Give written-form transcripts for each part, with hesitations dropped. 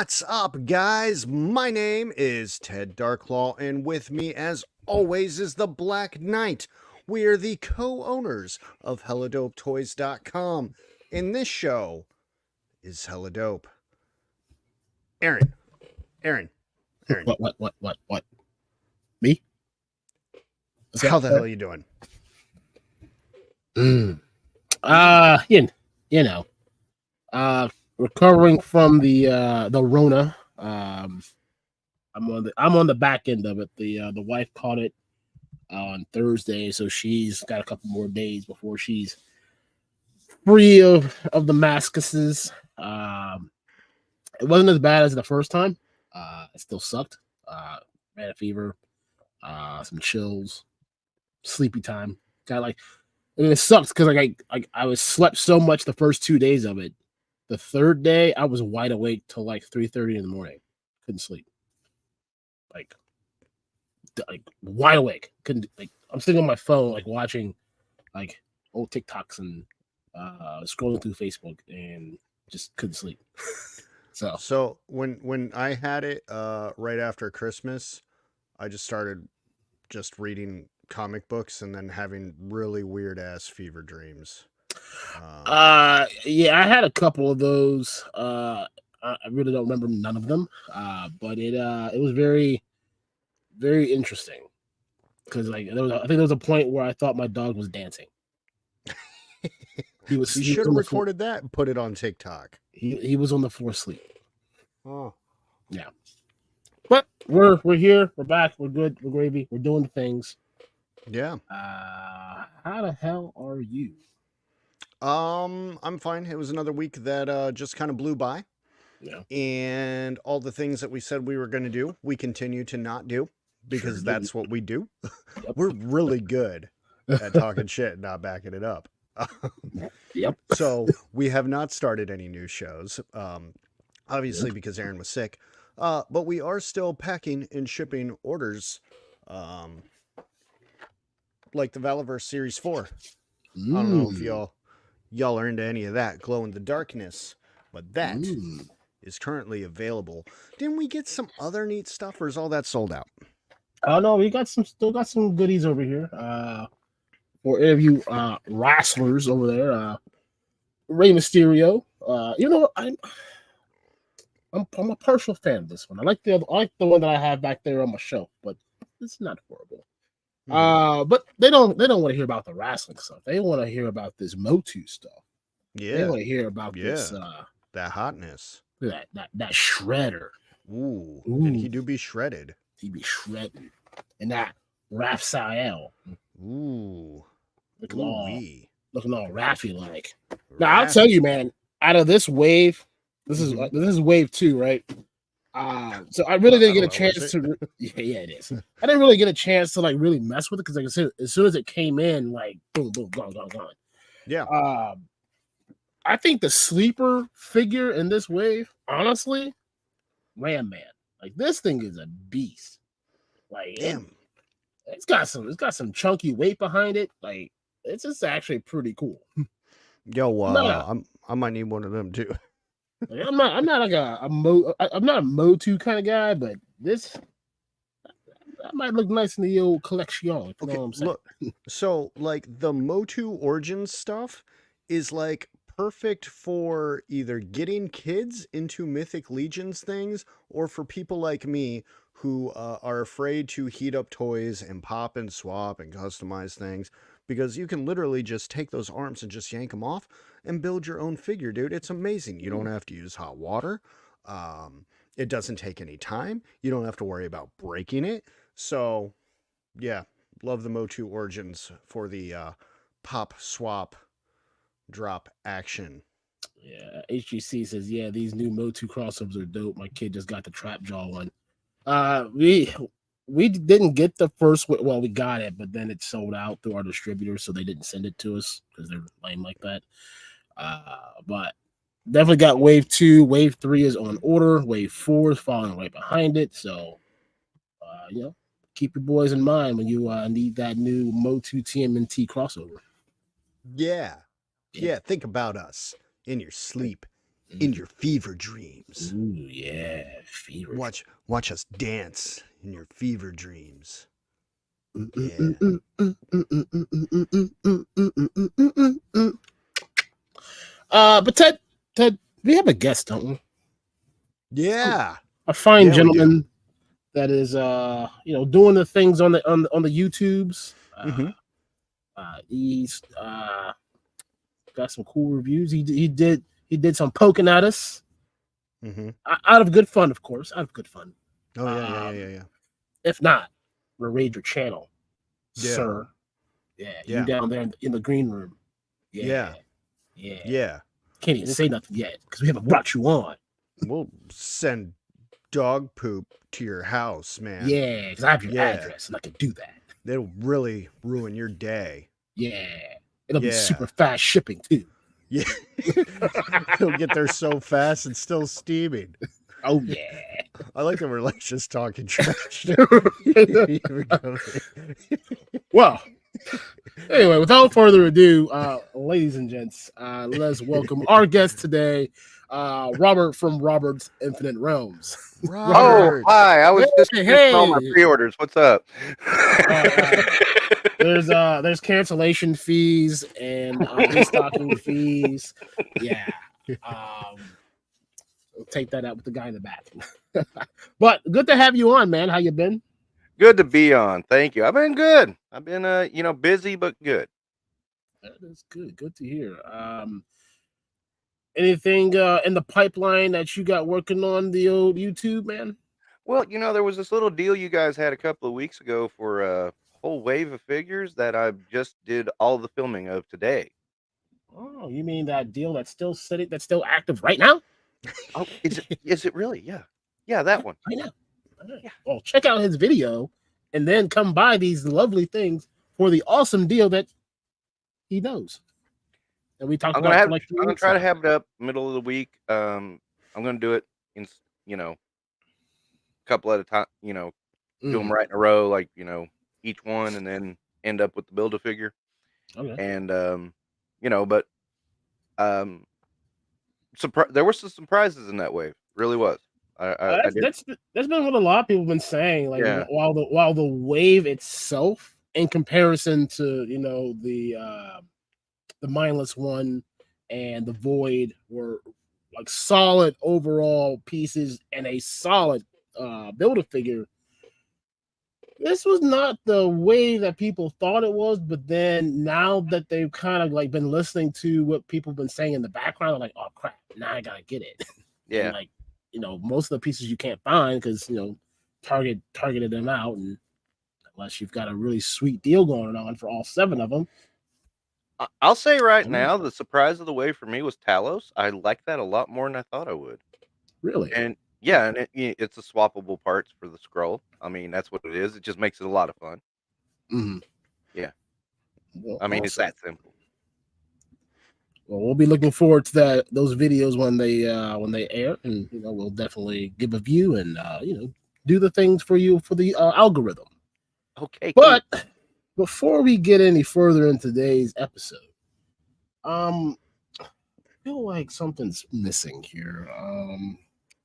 What's up, guys? My name is Ted DarkClaw, and with me, as always, is the Black Knight. We are the co-owners of helladopetoys.com, and this show is hella dope. Aaron. What? Me? How the hell are you doing? Recovering from the Rona. I'm on the back end of it. The wife caught it on Thursday, so she's got a couple more days before she's free of the mascuses. It wasn't as bad as the first time. It still sucked. Had a fever, some chills, sleepy time. It sucks because I was slept so much the first 2 days of it. The third day, I was wide awake till like 3:30 in the morning. Couldn't sleep. Like wide awake. Couldn't I'm sitting on my phone watching old TikToks and scrolling through Facebook and just couldn't sleep. So when I had it right after Christmas, I just started reading comic books and then having really weird ass fever dreams. Yeah, I had a couple of those. I really don't remember none of them. But it was very, very interesting because I think there was a point where I thought my dog was dancing. You should have recorded that and put it on TikTok. He was on the floor asleep. Oh, yeah. But we're here. We're back. We're good. We're gravy. We're doing things. Yeah. How the hell are you? I'm fine. It was another week that just kind of blew by. Yeah. And all the things that we said we were going to do, we continue to not do because that's what we do. Yep. We're really good at talking shit and not backing it up. Yep. So we have not started any new shows, obviously because Aaron was sick. But we are still packing and shipping orders, like the Valiverse Series 4. I don't know if y'all are into any of that glow in the darkness, but that is currently available. Didn't we get some other neat stuff, or is all that sold out? Oh no, we still got some goodies over here. For any of you wrestlers over there, Rey Mysterio. I'm a partial fan of this one. I like the one that I have back there on my shelf, but it's not horrible. But they don't want to hear about the wrestling stuff. They want to hear about this Motu stuff. Yeah, they want to hear about this that hotness, that shredder. Ooh, and he do be shredded. He be shredding, and that Raphael. Ooh, looking all Raffy like. Now I'll tell you, man. Out of this wave, this is wave 2, right? So I really didn't get a chance to. Yeah, it is. I didn't really get a chance to really mess with it because, like I said, as soon as it came in, boom, gone. Yeah. I think the sleeper figure in this wave, honestly, Ram Man. This thing is a beast. Damn. It's got some chunky weight behind it. It's just actually pretty cool. Yo, I'm I might need one of them too. I'm not like I'm not a Motu kind of guy, but this that might look nice in the old collection. You know Okay, what I'm saying? look. So like the Motu Origins stuff is like perfect for either getting kids into Mythic Legions things or for people like me who are afraid to heat up toys and pop and swap and customize things because you can literally just take those arms and just yank them off and build your own figure, dude. It's amazing. You don't have to use hot water. It doesn't take any time. You don't have to worry about breaking it. So yeah, love the Motu Origins for the pop swap drop action. Yeah, HGC says, yeah, these new Motu crossovers are dope. My kid just got the Trap Jaw one. We didn't get the first one. Well, we got it, but then it sold out through our distributor, so they didn't send it to us because they're lame like that. But definitely got wave 2. Wave 3 is on order. Wave 4 is following right behind it. So, keep your boys in mind when you need that new Motu TMNT crossover. Yeah. Yeah, think about us in your sleep, in your fever dreams. Ooh, yeah, fever. Watch us dance in your fever dreams. But Ted, we have a guest, don't we? Yeah. A fine Yeah, gentleman that is doing the things on the YouTubes. He's got some cool reviews. He did some poking at us. Out of good fun, of course. Out of good fun. Oh yeah. If not, we'll raid your channel, Yeah. sir. Yeah, you down there in the green room. Yeah. Can't even say nothing yet because we haven't brought you on. We'll send dog poop to your house, man. Yeah, because I have your address and I can do that. It'll really ruin your day. Yeah. It'll be super fast shipping too. Yeah. It'll get there so fast and still steaming. Oh yeah. I like that we're like just talking trash. Well, anyway, without further ado, ladies and gents, let's welcome our guest today, Robert from Robert's Infinite Realms. Robert. Oh, hi. I was just getting all my pre-orders. What's up? There's cancellation fees and restocking fees. Yeah. We'll take that out with the guy in the back. But good to have you on, man. How you been? Good to be on. Thank you. I've been good. I've been busy but good. That is good. Good to hear. Anything in the pipeline that you got working on the old YouTube, man? Well, there was this little deal you guys had a couple of weeks ago for a whole wave of figures that I just did all the filming of today. Oh, you mean that deal that's still sitting, that's still active right now? Oh, is it really? Yeah. Yeah, that one. Right now. Yeah. Well, check out his video and then come buy these lovely things for the awesome deal that he knows. And we talked about. I'm gonna try to have it up middle of the week. I'm gonna do it in a couple at a time. Do them right in a row, like each one, and then end up with the build a figure. Okay. And but there were some surprises in that wave. Really was. That's been what a lot of people have been saying. Like while the wave itself, in comparison to the mindless one and the void, were like solid overall pieces and a solid Build-A-Figure. This was not the way that people thought it was, but then now that they've kind of like been listening to what people have been saying in the background, like, oh crap, now I gotta get it. Yeah. And most of the pieces you can't find because targeted them out, and unless you've got a really sweet deal going on for all 7 of them. I'll say right now, the surprise of the wave for me was Talos. I like that a lot more than I thought I would. Really? And yeah, and it's a swappable parts for the scroll. I mean, that's what it is. It just makes it a lot of fun. Mm-hmm. Yeah. Well, I mean, It's that simple. Well, we'll be looking forward to those videos when they air, and we'll definitely give a view and do the things for you for the algorithm. Okay. But cool. before we get any further in today's episode, I feel like something's missing here.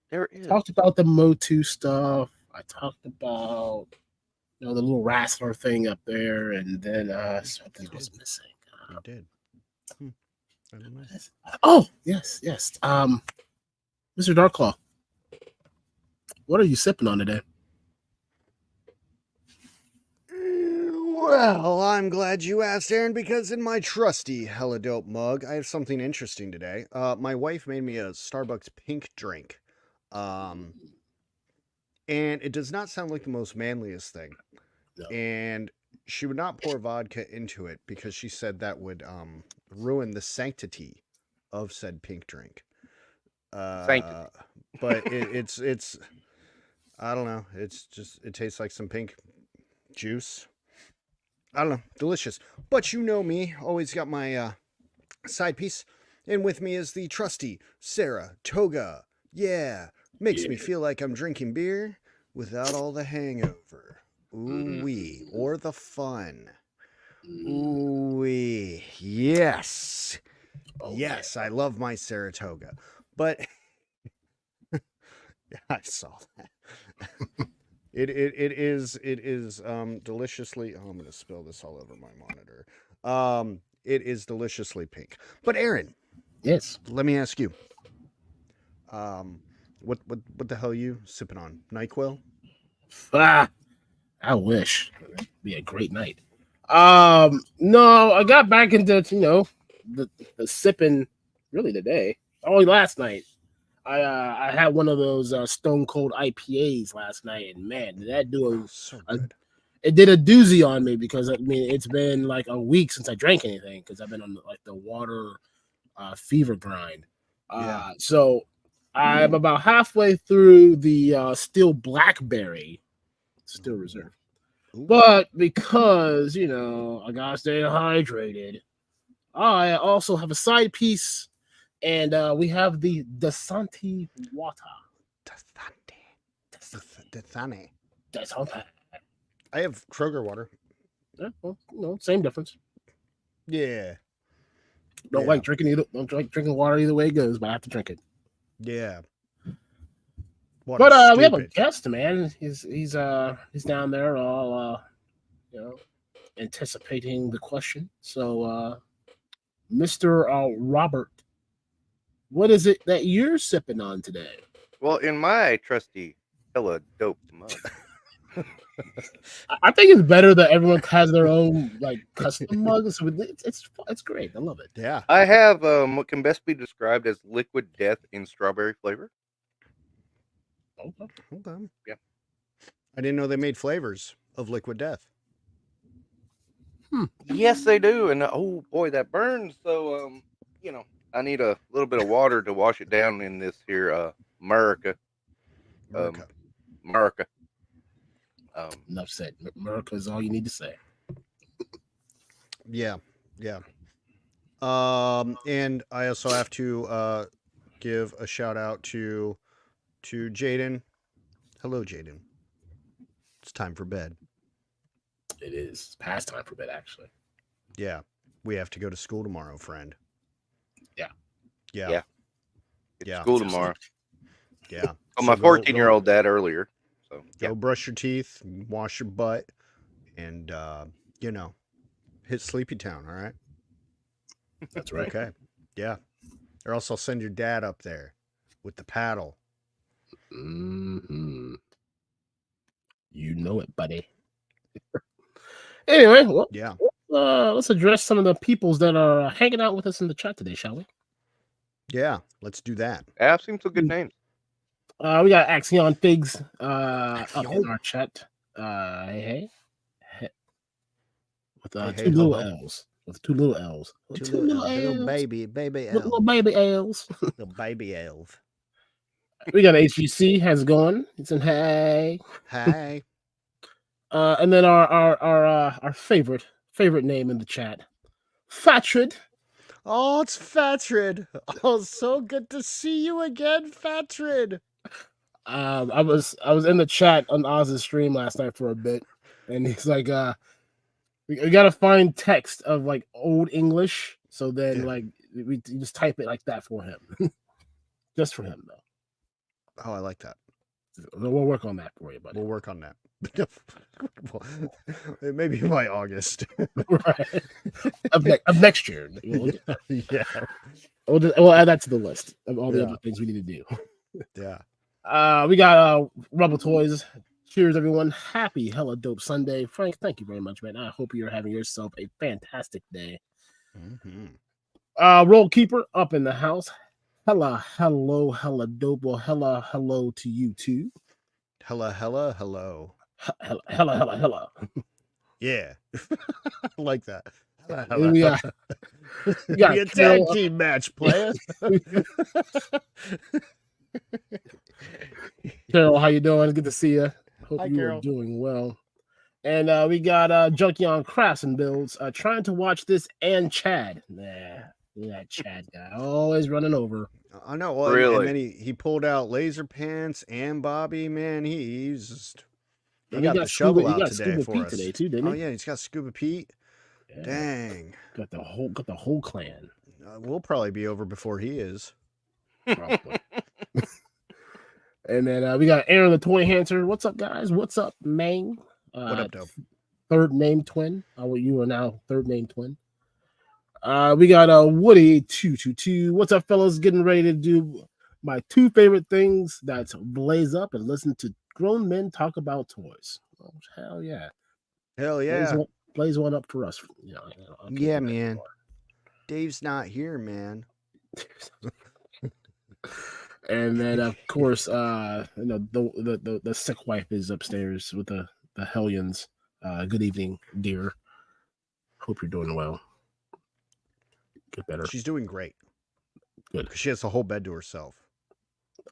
There is. Talked about the Motu stuff. I talked about the little wrestler thing up there, and then something was missing. You did. I don't know. Oh, yes. Mr. DarkClaw, what are you sipping on today? Well, I'm glad you asked, Aaron, because in my trusty Hella Dope mug, I have something interesting today. My wife made me a Starbucks pink drink. And it does not sound like the most manliest thing. No. And she would not pour vodka into it because she said that would ruin the sanctity of said pink drink. Sanctity. But it's I don't know. It tastes like some pink juice. I don't know. Delicious. But you know me, always got my side piece. And with me is the trusty Saratoga. Yeah. Makes me feel like I'm drinking beer without all the hangover. Ooh-wee. Or the fun. Ooh-wee. Yes. Oh, yes, yeah. I love my Saratoga. But I saw that. It is deliciously. Oh, I'm gonna spill this all over my monitor. It is deliciously pink. But Aaron, Yes. let me ask you. What the hell are you sipping on? NyQuil? I wish. It'd be a great night. No, I got back into the sipping really today. Only last night. I had one of those Stone Cold IPAs last night, and man, did that do So good. it did a doozy on me because I mean it's been like a week since I drank anything because I've been on like the water fever grind. Yeah. So I'm about halfway through the Still Blackberry, still reserved. Ooh. But because I gotta stay hydrated, I also have a side piece, and we have the Dasani water. Dasani. Dasani. I have Kroger water. Yeah, well, same difference. Yeah. Don't like drinking water either way it goes, but I have to drink it. Yeah. But we have a guest, man. He's down there all anticipating the question. So Mr. Robert, what is it that you're sipping on today? Well, in my trusty Hella Dope mug. I think it's better that everyone has their own like custom mugs. It's great. I love it. Yeah. I have what can best be described as liquid death in strawberry flavor. Okay. Yeah. I didn't know they made flavors of liquid death. Yes, they do, and oh boy, that burns. So I need a little bit of water to wash it down in this here America. America. Enough said. America is all you need to say. Yeah. And I also have to give a shout out to Jaden. Hello, Jaden. It's time for bed. It is. It's past time for bed, actually. Yeah. We have to go to school tomorrow, friend. Yeah. It's Yeah. school tomorrow. Yeah. Oh, my 14-year-old dad earlier. So go brush your teeth, wash your butt, and hit Sleepy Town. All right. That's right. Okay. Yeah. Or else I'll send your dad up there with the paddle. Mm-hmm. You know it, buddy. Anyway, well, yeah. Let's address some of the peoples that are hanging out with us in the chat today, shall we? Yeah, let's do that. I've seen some good names. We got Axion Figs up in our chat. Hey. With two little L's. With two little L's. Two little baby elves. Little baby elves. Little baby elf. We got HGC. How's it going? It's in hey. Hey. And then our favorite name in the chat, Fatrid. Oh, it's Fatrid. Oh, so good to see you again, Fatrid. I was in the chat on Oz's stream last night for a bit, and he's like, We gotta find text of like old English, so then Yeah. like we just type it like that for him, just for him though. Oh, I like that. We'll work on that for you, buddy. We'll work on that. Maybe by August. Right. Of next year. Yeah. We'll add that to the list of all the Yeah. other things we need to do. Yeah. We got Rebel Toys. Cheers, everyone. Happy Hella Dope Sunday. Frank, thank you very much, man. I hope you're having yourself a fantastic day. Mm-hmm. Roll Keeper up in the house. Hello, hella dope. Well, hello to you too. Hello. Hella. Yeah. I like that. And we got Be a tag Carol. team match, player. Carol, how you doing? Good to see you. Hope Hi, you Carol. are doing well. And we got Junkion Crafts and Builds trying to watch this and Chad. That Chad guy always running over. I know. Well, Really? and then he pulled out Laser Pants and Bobby. Man, he's just he got the Scuba, shovel out today Scuba for Pete us. today too, didn't Oh he? yeah, he's got Scuba Pete. Yeah. Dang. Got the whole clan. We'll probably be over before he is. Probably. And then we got Aaron the Toy Hunter. What's up, guys? What's up, man? What up, dope? Third name twin. You are now third name twin. We got Woody 222. What's up, fellas? Getting ready to do my two favorite things. That's blaze up and listen to grown men talk about toys. Oh, hell yeah. Hell yeah. Blaze one up for us. Yeah, man. Dave's not here, man. And then of course, the sick wife is upstairs with the hellions. Good evening, dear. Hope you're doing well. Get better. She's doing great. Good. Because she has the whole bed to herself.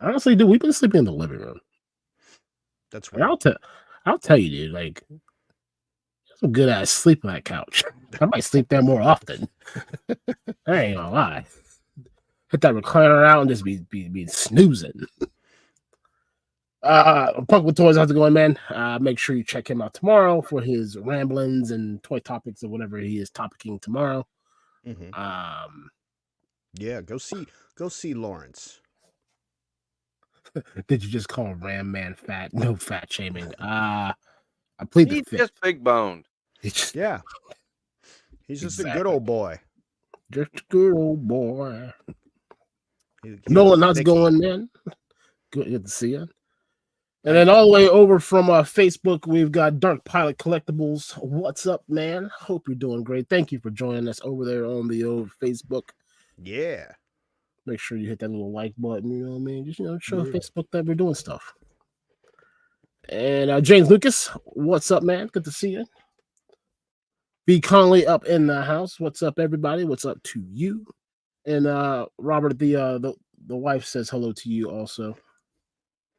Honestly, dude, we've been sleeping in the living room. That's And weird. I'll tell you, dude, like some good ass sleep on that couch. I might sleep there more often. I ain't gonna lie. Hit that recliner out and just be snoozing. Punk with Toys, how's it going, man? Make sure you check him out tomorrow for his ramblings and toy topics or whatever he is topicking tomorrow. Mm-hmm. Yeah, go see Lawrence. Did you just call Ram Man fat? No fat shaming. I plead the He's fifth. just big boned. Yeah. He's just a good Exactly. old boy. Just a good old boy. He's Nolan, how's it thick. going, man? Good to see you. And then all the way over from Facebook, we've got Dark Pilot Collectibles. What's up, man? Hope you're doing great. Thank you for joining us over there on the old Facebook. Yeah. Make sure you hit that little like button. You know what I mean? Just show Yeah. Facebook that we're doing stuff. And James Lucas, what's up, man? Good to see you. B Conley up in the house. What's up, everybody? What's up to you? And Robert, the wife says hello to you also.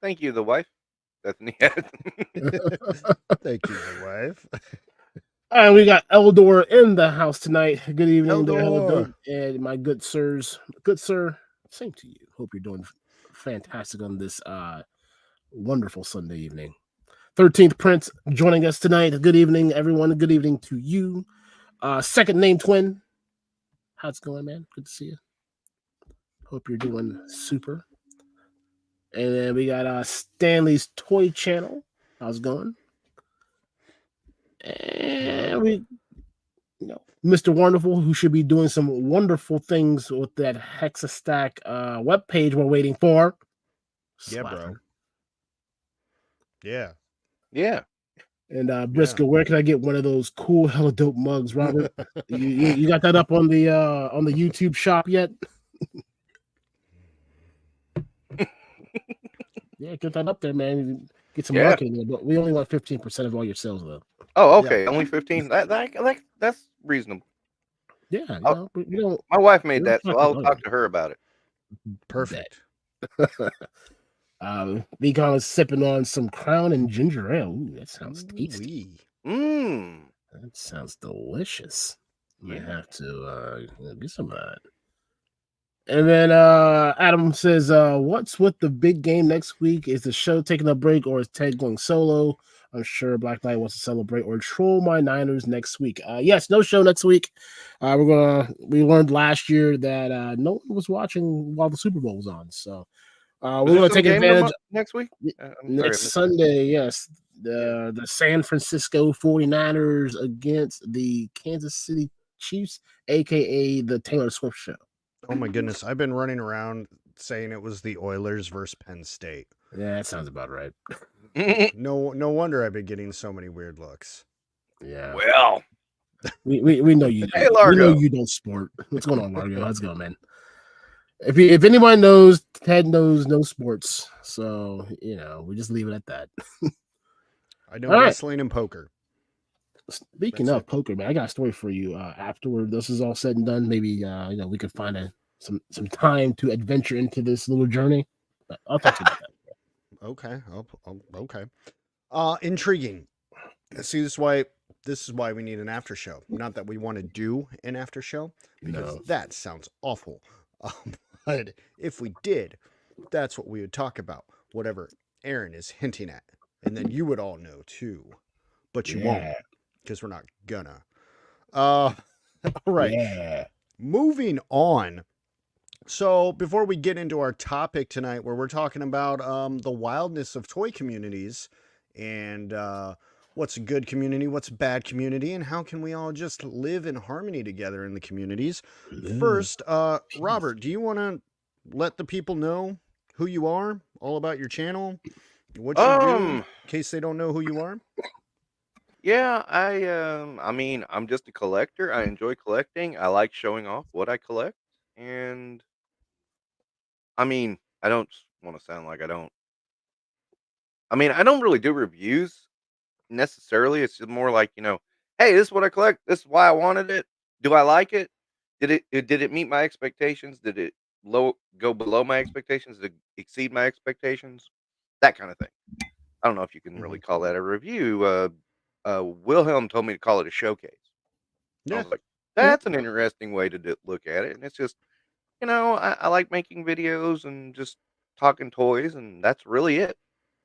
Thank you, the wife. Bethany. Thank you, my wife. And we got Eldor in the house tonight. Good evening, there, Eldor. and my good sirs. Good sir, same to you. Hope you're doing fantastic on this wonderful Sunday evening. 13th Prince joining us tonight. Good evening, everyone. Good evening to you. Second name twin. How's it going, man? Good to see you. Hope you're doing super. And then we got Stanley's Toy Channel. How's it going? And we, Mr. Wonderful, who should be doing some wonderful things with that Hexastack webpage we're waiting for. Yeah, bro. Yeah. Yeah. And Briscoe, where can I get one of those cool hella dope mugs, Robert? you got that up on the YouTube shop yet? Yeah, get that up there, man. Get some marketing there, but we only want 15% of all your sales, though. Oh, okay. Yeah. Only 15. That's reasonable. Yeah, my wife made that, so I'll talk to her about it. Perfect. Vcon is sipping on some Crown and ginger ale. Ooh, that sounds tasty. That sounds delicious. Might have to get some of that. And then Adam says, what's with the big game next week? Is the show taking a break or is Ted going solo? I'm sure Black Knight wants to celebrate or troll my Niners next week. Yes, no show next week. We learned last year that no one was watching while the Super Bowl was on. So Was we're there gonna some take game advantage next week? I'm sorry, I next missed that. Sunday, yes. Yeah. The San Francisco 49ers against the Kansas City Chiefs, aka the Taylor Swift show. Oh my goodness, I've been running around saying it was the Oilers versus Penn State. Yeah, that sounds about right. No wonder I've been getting so many weird looks. Yeah. Well, We know you. Hey, We know Largo. you don't sport. What's going on, Largo? Let's go, man. If anyone knows, Ted knows no sports. So we just leave it at that. I know All right. wrestling and poker. Speaking of poker, man, I got a story for you. Afterward, this is all said and done. Maybe we could find some time to adventure into this little journey. But I'll talk to you about that. Okay. Okay. Intriguing. See, this is why we need an after show. Not that we want to do an after show, because that sounds awful. But if we did, that's what we would talk about. Whatever Aaron is hinting at, and then you would all know too, but you won't, because we're not gonna. All right. Yeah. Moving on. So before we get into our topic tonight, where we're talking about the wildness of toy communities and what's a good community, what's a bad community, and how can we all just live in harmony together in the communities. First, Robert, do you want to let the people know who you are, all about your channel, what you do, in case they don't know who you are? Yeah, I mean, I'm just a collector. I enjoy collecting. I like showing off what I collect, and I mean, I don't want to sound like I don't. I mean, I don't really do reviews necessarily. It's just more like, hey, this is what I collect. This is why I wanted it. Do I like it? Did it meet my expectations? Did it go below my expectations? Did it exceed my expectations? That kind of thing. I don't know if you can really call that a review. Wilhelm told me to call it a showcase. I was like, that's an interesting way to look at it. And it's just, I like making videos and just talking toys, and that's really it.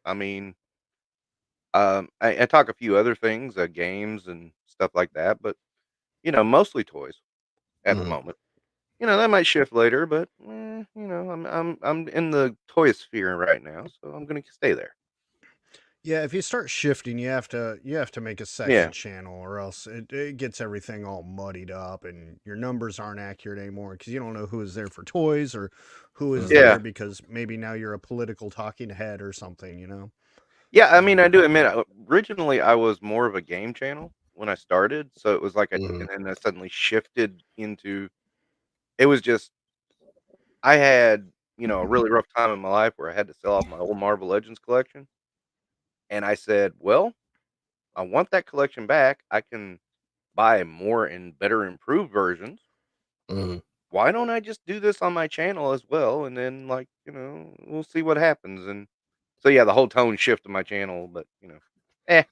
I mean, I talk a few other things, games and stuff like that, but mostly toys at the moment. That might shift later, but I'm in the toy sphere right now, so I'm gonna stay there. Yeah, if you start shifting, you have to make a second channel, or else it gets everything all muddied up, and your numbers aren't accurate anymore because you don't know who is there for toys or who is there because maybe now you're a political talking head or something, Yeah, I mean, I do admit, originally I was more of a game channel when I started, so it was like, and then I suddenly shifted into. It was just I had a really rough time in my life where I had to sell off my old Marvel Legends collection, and I said, well, I want that collection back. I can buy more and better improved versions. Why don't I just do this on my channel as well? And then, we'll see what happens. And so, yeah, the whole tone shift of my channel, but Yeah,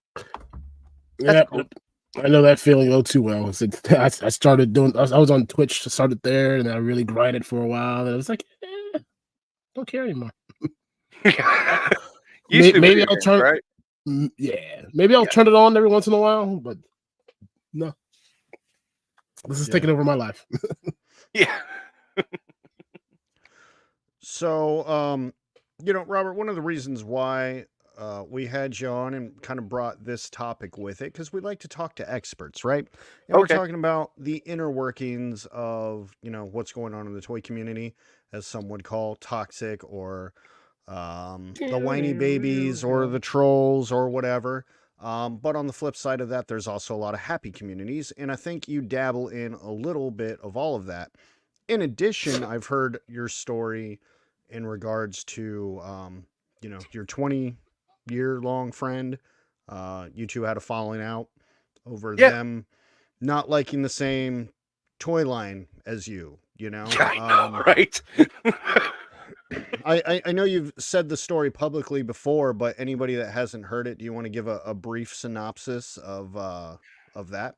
cool. I know that feeling all too well. I started doing. I was on Twitch, started there, and I really grinded for a while. And I was like, don't care anymore. Maybe I'll turn. Right? Yeah, maybe I'll turn it on every once in a while, but no. This is taking over my life. Yeah. So, Robert, one of the reasons why we had you on and kind of brought this topic with it, because we like to talk to experts, right? And we're talking about the inner workings of, what's going on in the toy community, as some would call toxic, or the whiny babies, or the trolls, or whatever. But on the flip side of that, there's also a lot of happy communities, and I think you dabble in a little bit of all of that. In addition, I've heard your story in regards to, your 20-year-long friend. You two had a falling out over them not liking the same toy line as you, I know, right? I know you've said the story publicly before, but anybody that hasn't heard it, do you want to give a brief synopsis of that?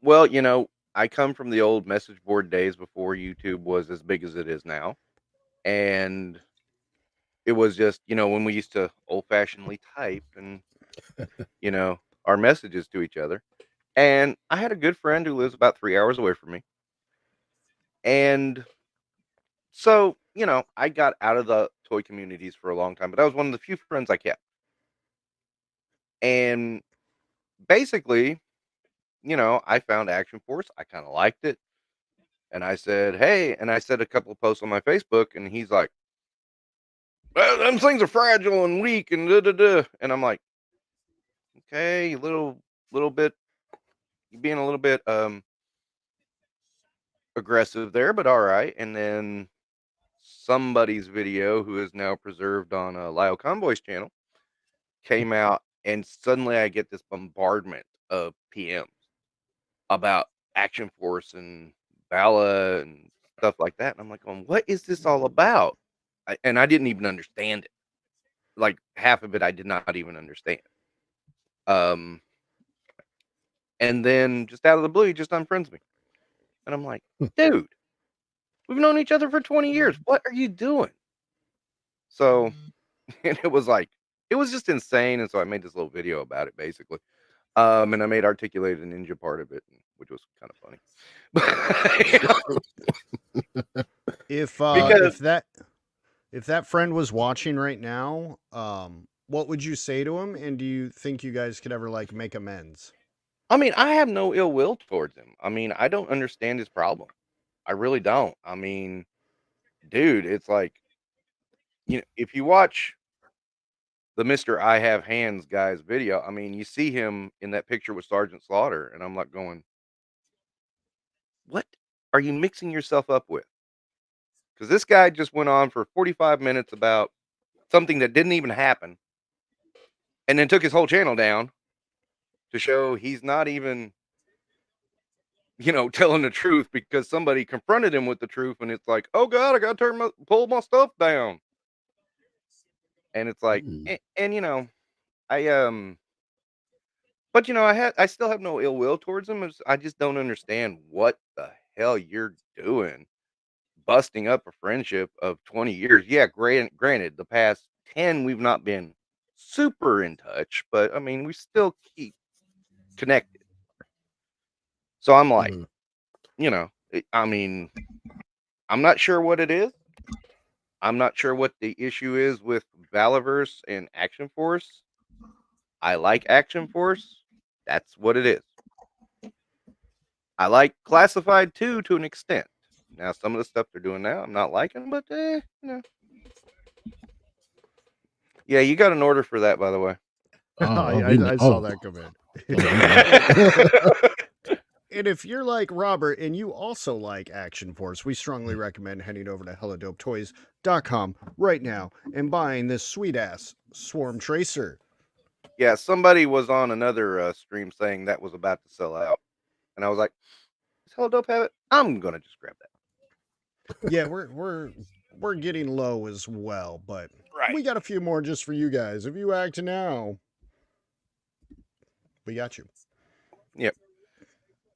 Well, I come from the old message board days before YouTube was as big as it is now. And it was just, when we used to old fashionedly type, and our messages to each other. And I had a good friend who lives about 3 hours away from me. And so, I got out of the toy communities for a long time, but that was one of the few friends I kept. And basically, I found Action Force. I kind of liked it. And I said, hey, and I said a couple of posts on my Facebook, and he's like, well, them things are fragile and weak and da da da. And I'm like, okay, little bit, you're being a little bit aggressive there, but all right. And then somebody's video, who is now preserved on Lyle Convoy's channel, came out, and suddenly I get this bombardment of PMs about Action Force and Bala and stuff like that. And I'm like, what is this all about? And I didn't even understand it. Like half of it, I did not even understand. And then just out of the blue, he just unfriends me. And I'm like, dude, we've known each other for 20 years. What are you doing? So, and it was just insane. And so I made this little video about it, basically. And I made Articulated Ninja part of it, which was kind of funny. If Because if that friend was watching right now, what would you say to him? And do you think you guys could ever like make amends? I mean, I have no ill will towards him. I mean, I don't understand his problem. I really don't. I mean, dude, it's like, if you watch the Mr. I Have Hands guy's video, I mean, you see him in that picture with Sergeant Slaughter, and I'm like going, what are you mixing yourself up with? Because this guy just went on for 45 minutes about something that didn't even happen, and then took his whole channel down to show he's not even, telling the truth, because somebody confronted him with the truth, and it's like, oh God, I got to pull my stuff down. And it's like, and I, but I still have no ill will towards him. I just don't understand what the hell you're doing, busting up a friendship of 20 years. Yeah, granted, the past 10 we've not been super in touch, but I mean, we still keep connected. So I'm like, I mean, I'm not sure what it is. I'm not sure what the issue is with Valaverse and Action Force. I like Action Force. That's what it is. I like Classified too, to an extent. Now, some of the stuff they're doing now, I'm not liking, but Yeah, you got an order for that, by the way. I saw that come in. And if you're like Robert and you also like Action Force, we strongly recommend heading over to helladopetoys.com right now and buying this sweet ass Swarm Tracer. Yeah, somebody was on another stream saying that was about to sell out, and I was like, "Does Hello Dope have it? I'm gonna just grab that." Yeah, we're getting low as well, but right, we got a few more just for you guys. If you act now, we got you. Yep.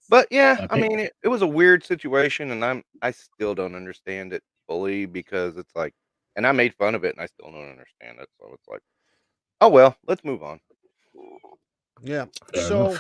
But yeah, I mean, it was a weird situation, and I still don't understand it fully, because it's like, and I made fun of it, and I still don't understand it. So it's like, oh well, let's move on. Yeah. So,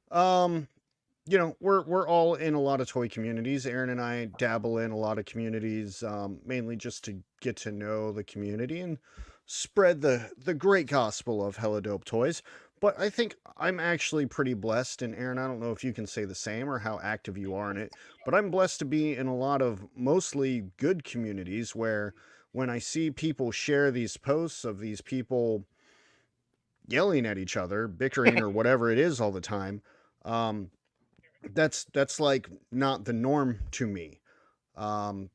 we're all in a lot of toy communities. Aaron and I dabble in a lot of communities, mainly just to get to know the community and spread the great gospel of Hella Dope Toys. But I think I'm actually pretty blessed, and Aaron, I don't know if you can say the same or how active you are in it, but I'm blessed to be in a lot of mostly good communities where when I see people share these posts of these people yelling at each other, bickering or whatever it is all the time, that's like not the norm to me,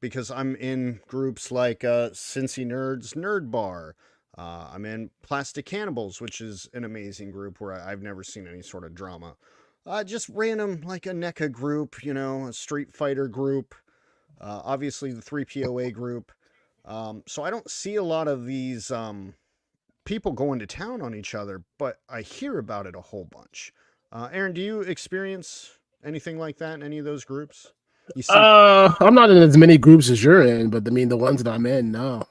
because I'm in groups like Cincy Nerds Nerd Bar. I'm in Plastic Cannibals, which is an amazing group where I've never seen any sort of drama. Just random, like a NECA group, a Street Fighter group, obviously the 3POA group. So I don't see a lot of these people going to town on each other, but I hear about it a whole bunch. Aaron, do you experience anything like that in any of those groups? You see, I'm not in as many groups as you're in, but I mean the ones that I'm in, no.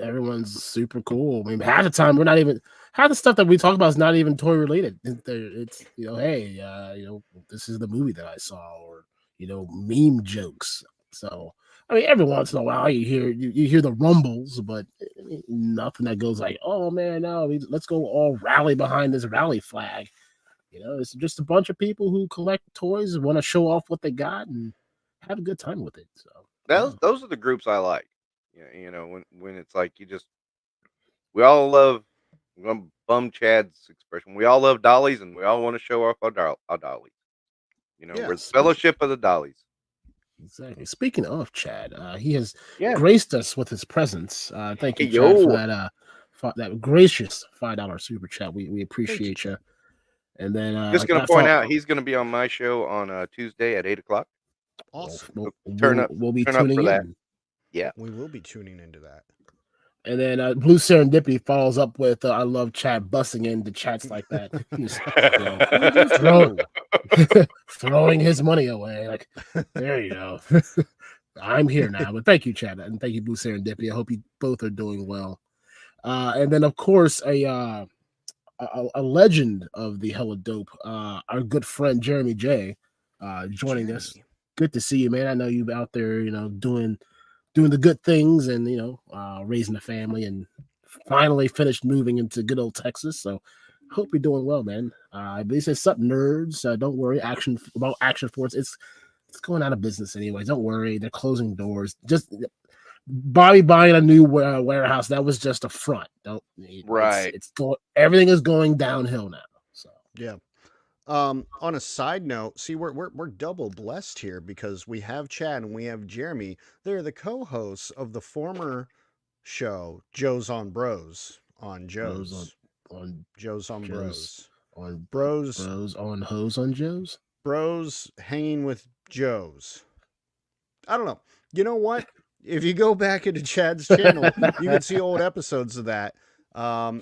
Everyone's super cool. I mean, half the time we're not even half the stuff that we talk about is not even toy related. It's hey, this is the movie that I saw, or meme jokes. So I mean, every once in a while you hear the rumbles, but I mean, nothing that goes like, oh man, no, let's go all rally behind this rally flag. It's just a bunch of people who collect toys and want to show off what they got and have a good time with it. So Those are the groups I like. When it's like we all love. I'm gonna bum Chad's expression. We all love dollies, and we all want to show off our dollies. yeah. We're the fellowship of the dollies. exactly. Speaking of Chad, he has Yeah. graced us with his presence. Thank Hey you, Chad, for yo, that gracious $5 super chat. We Thank you. appreciate you. And then just gonna that point thought, out he's gonna be on my show on Tuesday at 8 o'clock. Awesome. we'll be Turn up tuning for that. in. Yeah. We will be tuning into that. And then Blue Serendipity follows up with I love Chad busting into chats like that. He's, throwing his money away. Like, there you go. I'm here now. But thank you, Chad. And thank you, Blue Serendipity. I hope you both are doing well. And then, of course, a legend of the Hella Dope, our good friend Jeremy J, joining us. Good to see you, man. I know you out there, doing the good things and raising a family and finally finished moving into good old Texas. So hope you're doing well, man. But he says, "Sup, nerds? Don't worry. Action Force. It's going out of business anyway. Don't worry. They're closing doors. Just Bobby buying a new warehouse. That was just a front. Don't Right. It's going. Everything is going downhill now. So Yeah. On a side note, see, we're double blessed here because we have Chad and we have Jeremy. They're the co-hosts of the former show Joe's on Bros on Joe's. on Joe's on Joe's Bros. on Bros on hose on Joe's. Bros hanging with Joe's. I don't know. You know what? If you go back into Chad's channel, you can see old episodes of that.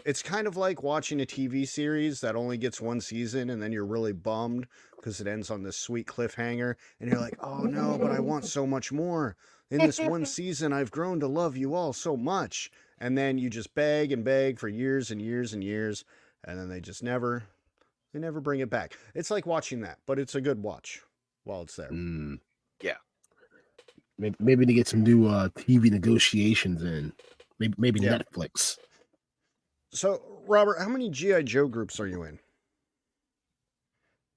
It's kind of like watching a TV series that only gets one season and then you're really bummed because it ends on this sweet cliffhanger and you're like, oh no, but I want so much more. In this one season, I've grown to love you all so much. And then you just beg and beg for years and years and years. And then they never bring it back. It's like watching that, but it's a good watch while it's there. Yeah. Maybe to get some new TV negotiations in. Maybe Yeah. Netflix. So, Robert, how many G.I. Joe groups are you in?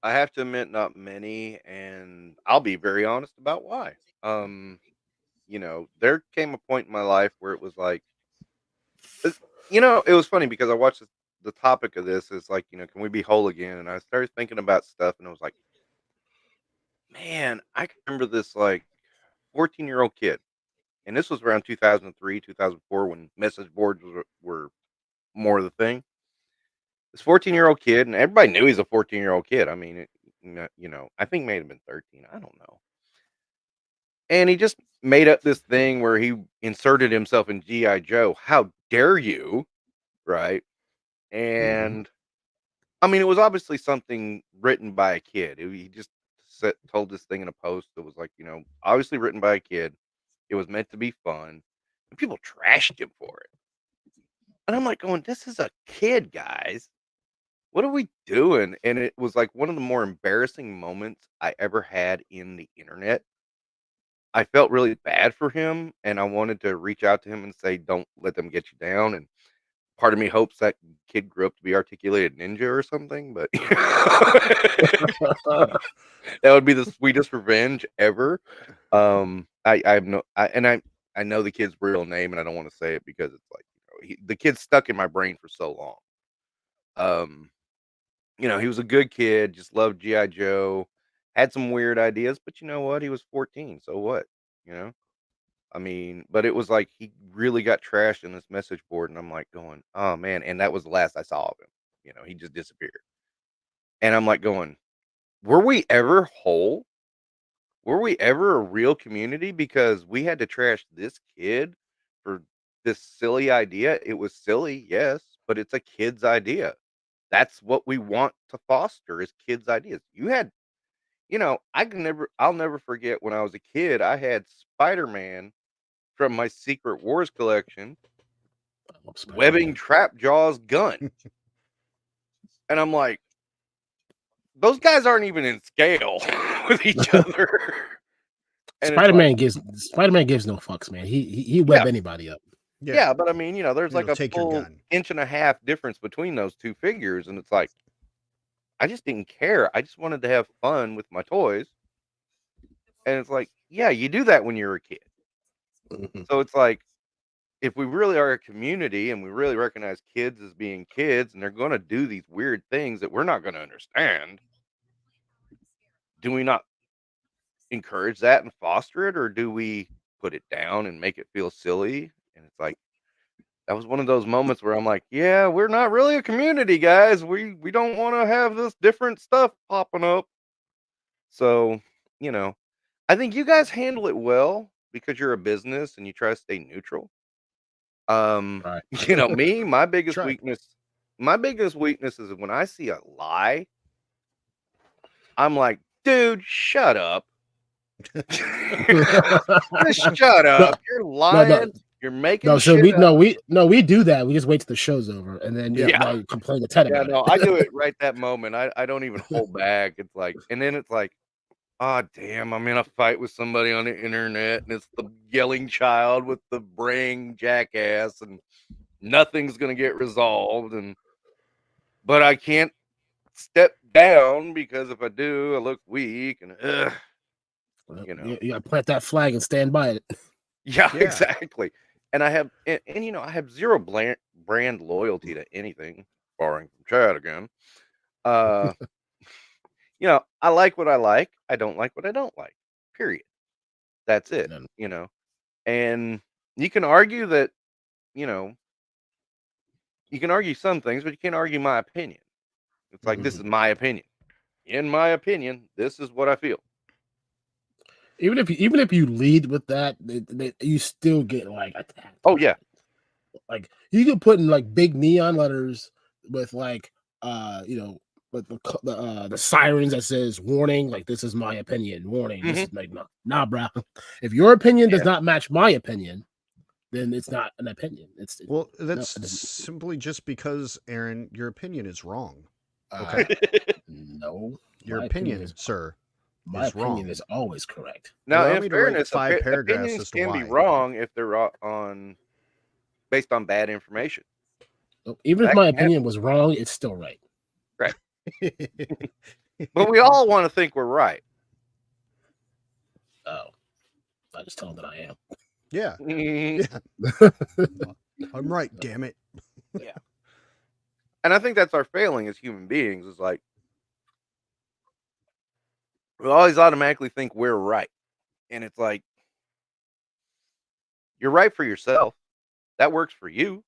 I have to admit, not many, and I'll be very honest about why. There came a point in my life where it was like, it was funny because I watched the topic of this is like, can we be whole again? And I started thinking about stuff, and I was like, man, I can remember this like 14-year-old kid, and this was around 2003, 2004 when message boards were more the thing. This 14-year-old kid, and everybody knew he's a 14-year-old kid. I mean, I think may have been 13. I don't know. And he just made up this thing where he inserted himself in G.I. Joe. How dare you? Right. And I mean, it was obviously something written by a kid. He just told this thing in a post that was like, obviously written by a kid. It was meant to be fun. And people trashed him for it. And I'm like going, this is a kid, guys. What are we doing? And it was like one of the more embarrassing moments I ever had in the internet. I felt really bad for him, and I wanted to reach out to him and say, "Don't let them get you down." And part of me hopes that kid grew up to be articulated ninja or something, but that would be the sweetest revenge ever. I have no, I know the kid's real name, and I don't want to say it because it's like the kid's stuck in my brain for so long. He was a good kid, just loved GI Joe, had some weird ideas, but you know what? He was 14, so what? You know. I mean, but it was like he really got trashed in this message board, and I'm like going, "Oh man!" And that was the last I saw of him. He just disappeared. And I'm like going, "Were we ever whole? Were we ever a real community? Because we had to trash this kid for this silly idea. It was silly, yes, but it's a kid's idea. That's what we want to foster is kids' ideas. You had, you know, I'll never forget when I was a kid, I had Spider-Man from my Secret Wars collection webbing Trapjaw's gun. And I'm like, those guys aren't even in scale with each other. And Spider-Man gives no fucks, man. He web anybody up. Yeah, but I mean, you know, there's like a take your full gun. 1.5 inch difference between those two figures, and it's like, I just didn't care. I just wanted to have fun with my toys. And it's like, yeah, you do that when you're a kid. So it's like, if we really are a community and we really recognize kids as being kids and they're going to do these weird things that we're not going to understand, do we not encourage that and foster it, or do we put it down and make it feel silly? And it's like, that was one of those moments where I'm like, yeah, we're not really a community, guys. We don't want to have this different stuff popping up. So, you know, I think you guys handle it well because you're a business and you try to stay neutral. Right. You know, my biggest weakness is when I see a lie, I'm like, dude, shut up. Just shut up. You're lying. You're making shit up. We do that. We just wait till the show's over and then you complain to Ted about it. I do it right that moment. I don't even hold back. It's like, and then it's like, oh damn, I'm in a fight with somebody on the internet and it's the yelling child with the braying jackass and nothing's gonna get resolved, but I can't step down because if I do, I look weak and you know. You gotta plant that flag and stand by it. Yeah, exactly. And I have, and you know, I have zero brand loyalty to anything, barring from Chad again. You know, I like what I like. I don't like what I don't like. Period. That's it. You know, and you can argue that, you know, you can argue some things, but you can't argue my opinion. It's like, this is my opinion. In my opinion, this is what I feel. Even if you lead with that, you still get like attacked. Oh yeah, like you can put in like big neon letters with like you know, with the sirens that says warning, like this is my opinion, warning. This is like nah, bro. If your opinion does not match my opinion, then it's not an opinion. That's simply just because, Aaron, your opinion is wrong. Okay. No, your opinion, sir. My opinion is always correct. Now, in fairness, 5 paragraphs opinions can be wrong if they're based on bad information. Even if my opinion was wrong, it's still right. Right. But we all want to think we're right. Oh, I just tell them that I am. Yeah. I'm right, damn it. Yeah. And I think that's our failing as human beings, is like, we always automatically think we're right. And it's like, you're right for yourself. That works for you.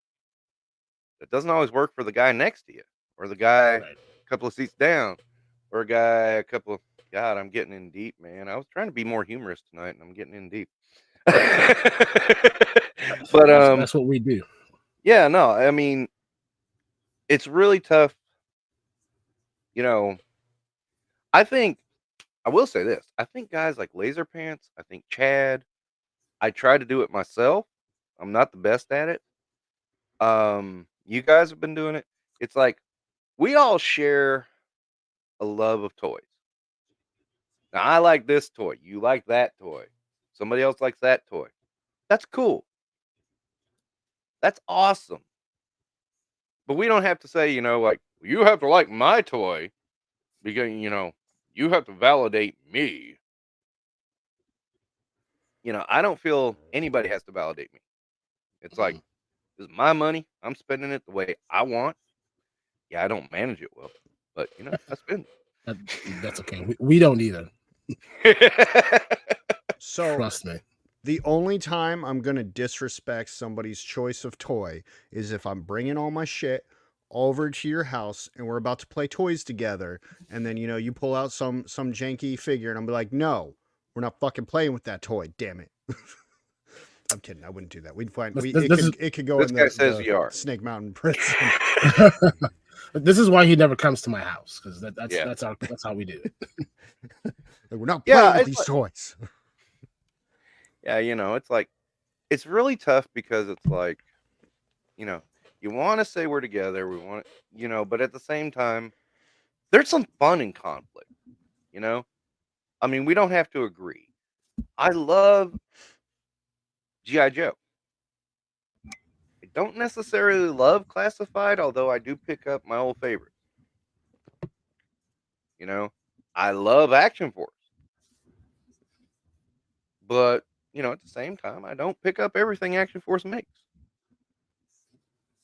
That doesn't always work for the guy next to you, or the guy a couple of seats down, or a guy God, I'm getting in deep, man. I was trying to be more humorous tonight and I'm getting in deep. But that's what we do. Yeah, no, I mean, it's really tough. You know, I will say this. I think guys like Laser Pants, I think Chad, I try to do it myself. I'm not the best at it. You guys have been doing it. It's like, we all share a love of toys. Now, I like this toy. You like that toy. Somebody else likes that toy. That's cool. That's awesome. But we don't have to say, you know, like, you have to like my toy because, you know, you have to validate me. You know, I don't feel anybody has to validate me. It's like, this is my money. I'm spending it the way I want. Yeah, I don't manage it well, but, you know, I spend it. That's okay. We don't either. So trust me. The only time I'm going to disrespect somebody's choice of toy is if I'm bringing all my shit over to your house and we're about to play toys together. And then, you know, you pull out some janky figure and I'm like, no, we're not fucking playing with that toy. Damn it. I'm kidding. I wouldn't do that. We'd find it could go in the Snake Mountain prison. This is why he never comes to my house, because that's how we do it. we're not Yeah, playing with it's these like, toys. yeah, it's like, it's really tough because it's like, you want to say we're together, we want, but at the same time, there's some fun in conflict, you know? I mean, we don't have to agree. I love G.I. Joe. I don't necessarily love Classified, although I do pick up my old favorites. I love Action Force, but at the same time, I don't pick up everything Action Force makes.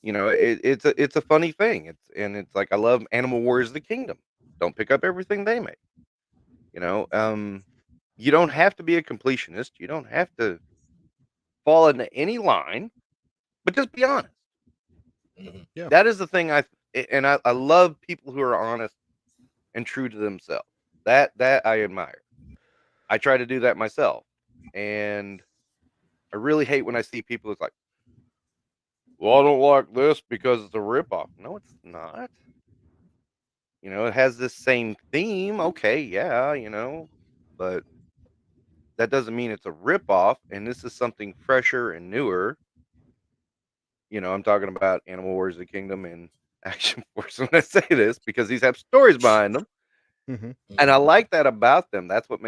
It's a funny thing. It's like I love Animal Warriors: The Kingdom. Don't pick up everything they make. You know, um, you don't have to be a completionist. You don't have to fall into any line, but just be honest. Mhm. Yeah. That is the thing I love people who are honest and true to themselves. That I admire. I try to do that myself, and I really hate when I see people who's like, "Well, I don't like this because it's a ripoff." No, it's not. It has this same theme. Okay, yeah, but that doesn't mean it's a ripoff. And this is something fresher and newer. I'm talking about Animal Wars: The Kingdom and Action Force when I say this because these have stories behind them. Mm-hmm. And I like that about them. That's what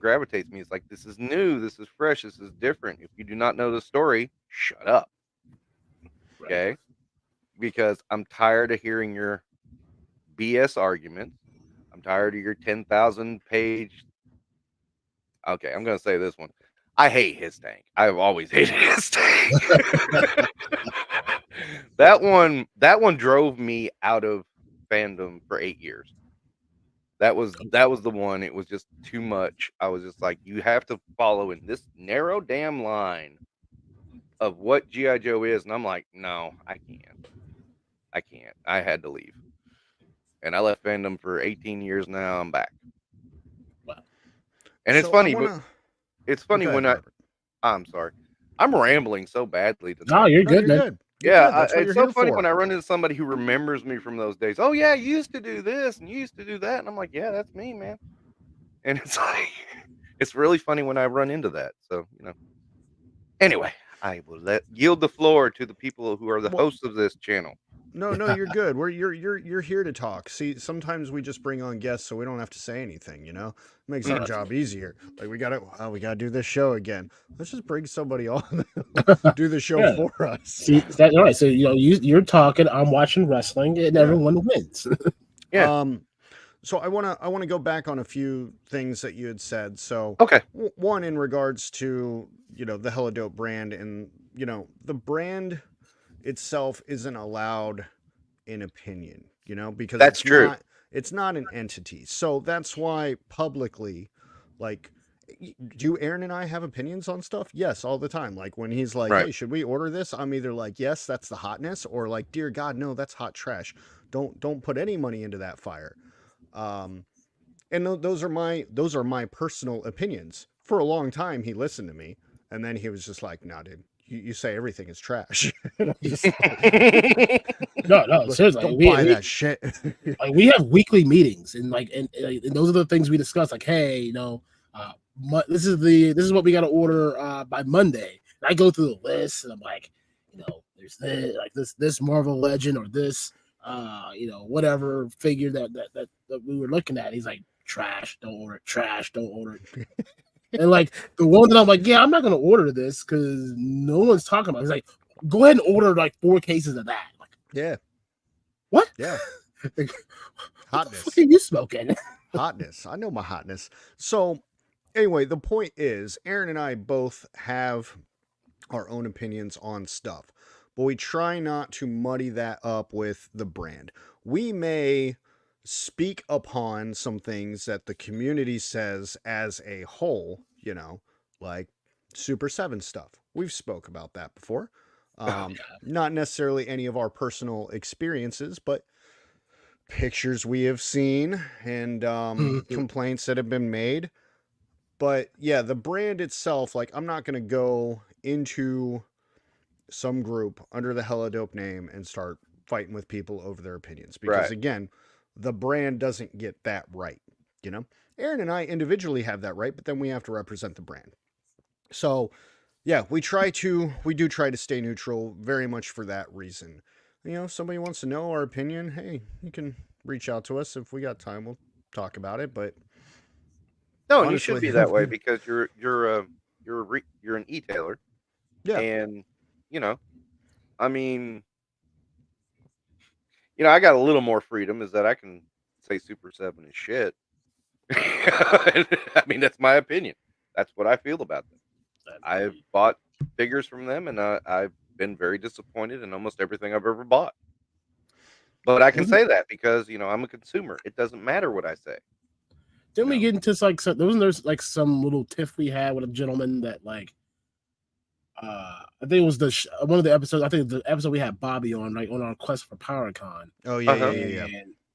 gravitates me. It's like, this is new, this is fresh, this is different. If you do not know the story, shut up. Right. Okay? Because I'm tired of hearing your BS arguments. I'm tired of your 10,000 page. Okay, I'm gonna say this one. I hate his tank. I've always hated his tank. That one drove me out of fandom for 8 years. That was the one. It was just too much. I was just like, you have to follow in this narrow damn line of what G.I. Joe is. And I'm like, no, I can't. I can't. I had to leave. And I left fandom for 18 years now. I'm back. Wow. And it's So I funny, want but to. it's Oh, funny go ahead, when Robert. I'm sorry. I'm rambling so badly No, tonight. you're No, good, you're man. good. You're Yeah, good. That's what it's you're so here funny when for. I run into somebody who remembers me from those days. Oh yeah, you used to do this and you used to do that, and I'm like, yeah, that's me, man. And it's like, it's really funny when I run into that. So anyway, I will yield the floor to the people who are the Well, hosts of this channel. no, you're good. You're here to talk. See, sometimes we just bring on guests so we don't have to say anything. Makes our Mm. job easier. Like we gotta do this show again. Let's just bring somebody on, do the show Yeah. for us. See, that's all right. So you're talking. I'm watching wrestling, and Yeah. everyone wins. Yeah. So I wanna go back on a few things that you had said. So Okay. one in regards to the Hellodope brand, and the brand itself isn't allowed in opinion, because That's true. it's not an entity. So that's why publicly, like, do Aaron and I have opinions on stuff? Yes, all the time. Like when he's like, Right. "Hey, should we order this?" I'm either like, "Yes, that's the hotness," or like, "Dear God, no, that's hot trash. Don't put any money into that fire." Um, and those are my personal opinions. For a long time, he listened to me, and then he was just like, "Nah, dude, you say everything is trash." And I'm just No, like, seriously. "Don't buy that shit." Like we have weekly meetings, and and those are the things we discuss. Like, hey, this is what we got to order by Monday. And I go through the list, and I'm like, there's this like this Marvel Legend or this whatever figure that we were looking at. He's like, trash, don't order it. Trash, don't order it. And like the one that I'm like, yeah, I'm not gonna order this because no one's talking about it. He's like, go ahead and order like 4 cases of that. Like, Yeah, what? yeah. Like, what the Hotness. fuck are you smoking? Hotness. I know my hotness. So anyway, the point is, Aaron and I both have our own opinions on stuff, but we try not to muddy that up with the brand. We may speak upon some things that the community says as a whole, like Super 7 stuff. We've spoke about that before. Yeah. Not necessarily any of our personal experiences, but pictures we have seen and complaints that have been made. But yeah, the brand itself, like, I'm not going to go into some group under the Hellodope name and start fighting with people over their opinions because, Right. again, the brand doesn't get that right, Aaron and I individually have that right, but then we have to represent the brand. So, yeah, we do try to stay neutral very much for that reason. You know, if somebody wants to know our opinion, hey, you can reach out to us. If we got time, we'll talk about it. But no, and you should be that way because you're an e-tailer. Yeah. And, you know, I mean, you know, I got a little more freedom is that I can say Super 7 is shit. I mean, that's my opinion. That's what I feel about them. I've bought figures from them, and I've been very disappointed in almost everything I've ever bought. But I can say that because, you know, I'm a consumer. It doesn't matter what I say. Didn't we get into like there's like some little tiff we had with a gentleman that like I think it was one of the episodes. I think the episode we had Bobby on, like on our quest for PowerCon. Oh yeah.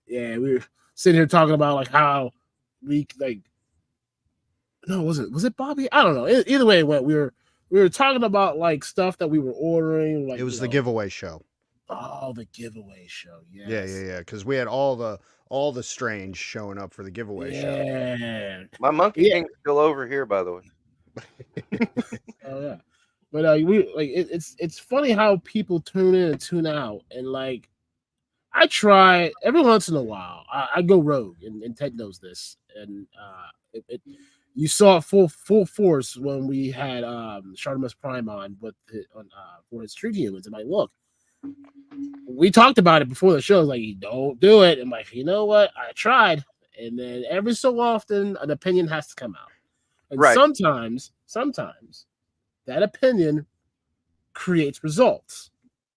Yeah, we were sitting here talking about like how we like. No, was it Bobby? I don't know. Either way it went. We were talking about like stuff that we were ordering. Like it was the giveaway show. Oh, the giveaway show. Yes. Yeah. Because we had all the strange showing up for the giveaway show. Yeah. My Monkey King's still over here, by the way. Oh yeah. But we like it's funny how people tune in and tune out, and like I try every once in a while. I go rogue, and Ted knows this, and you saw it full force when we had Shartimus Prime on for his Street Humans. And like, look, we talked about it before the show. Like, you don't do it. And like, you know what? I tried, and then every so often an opinion has to come out, and sometimes that opinion creates results.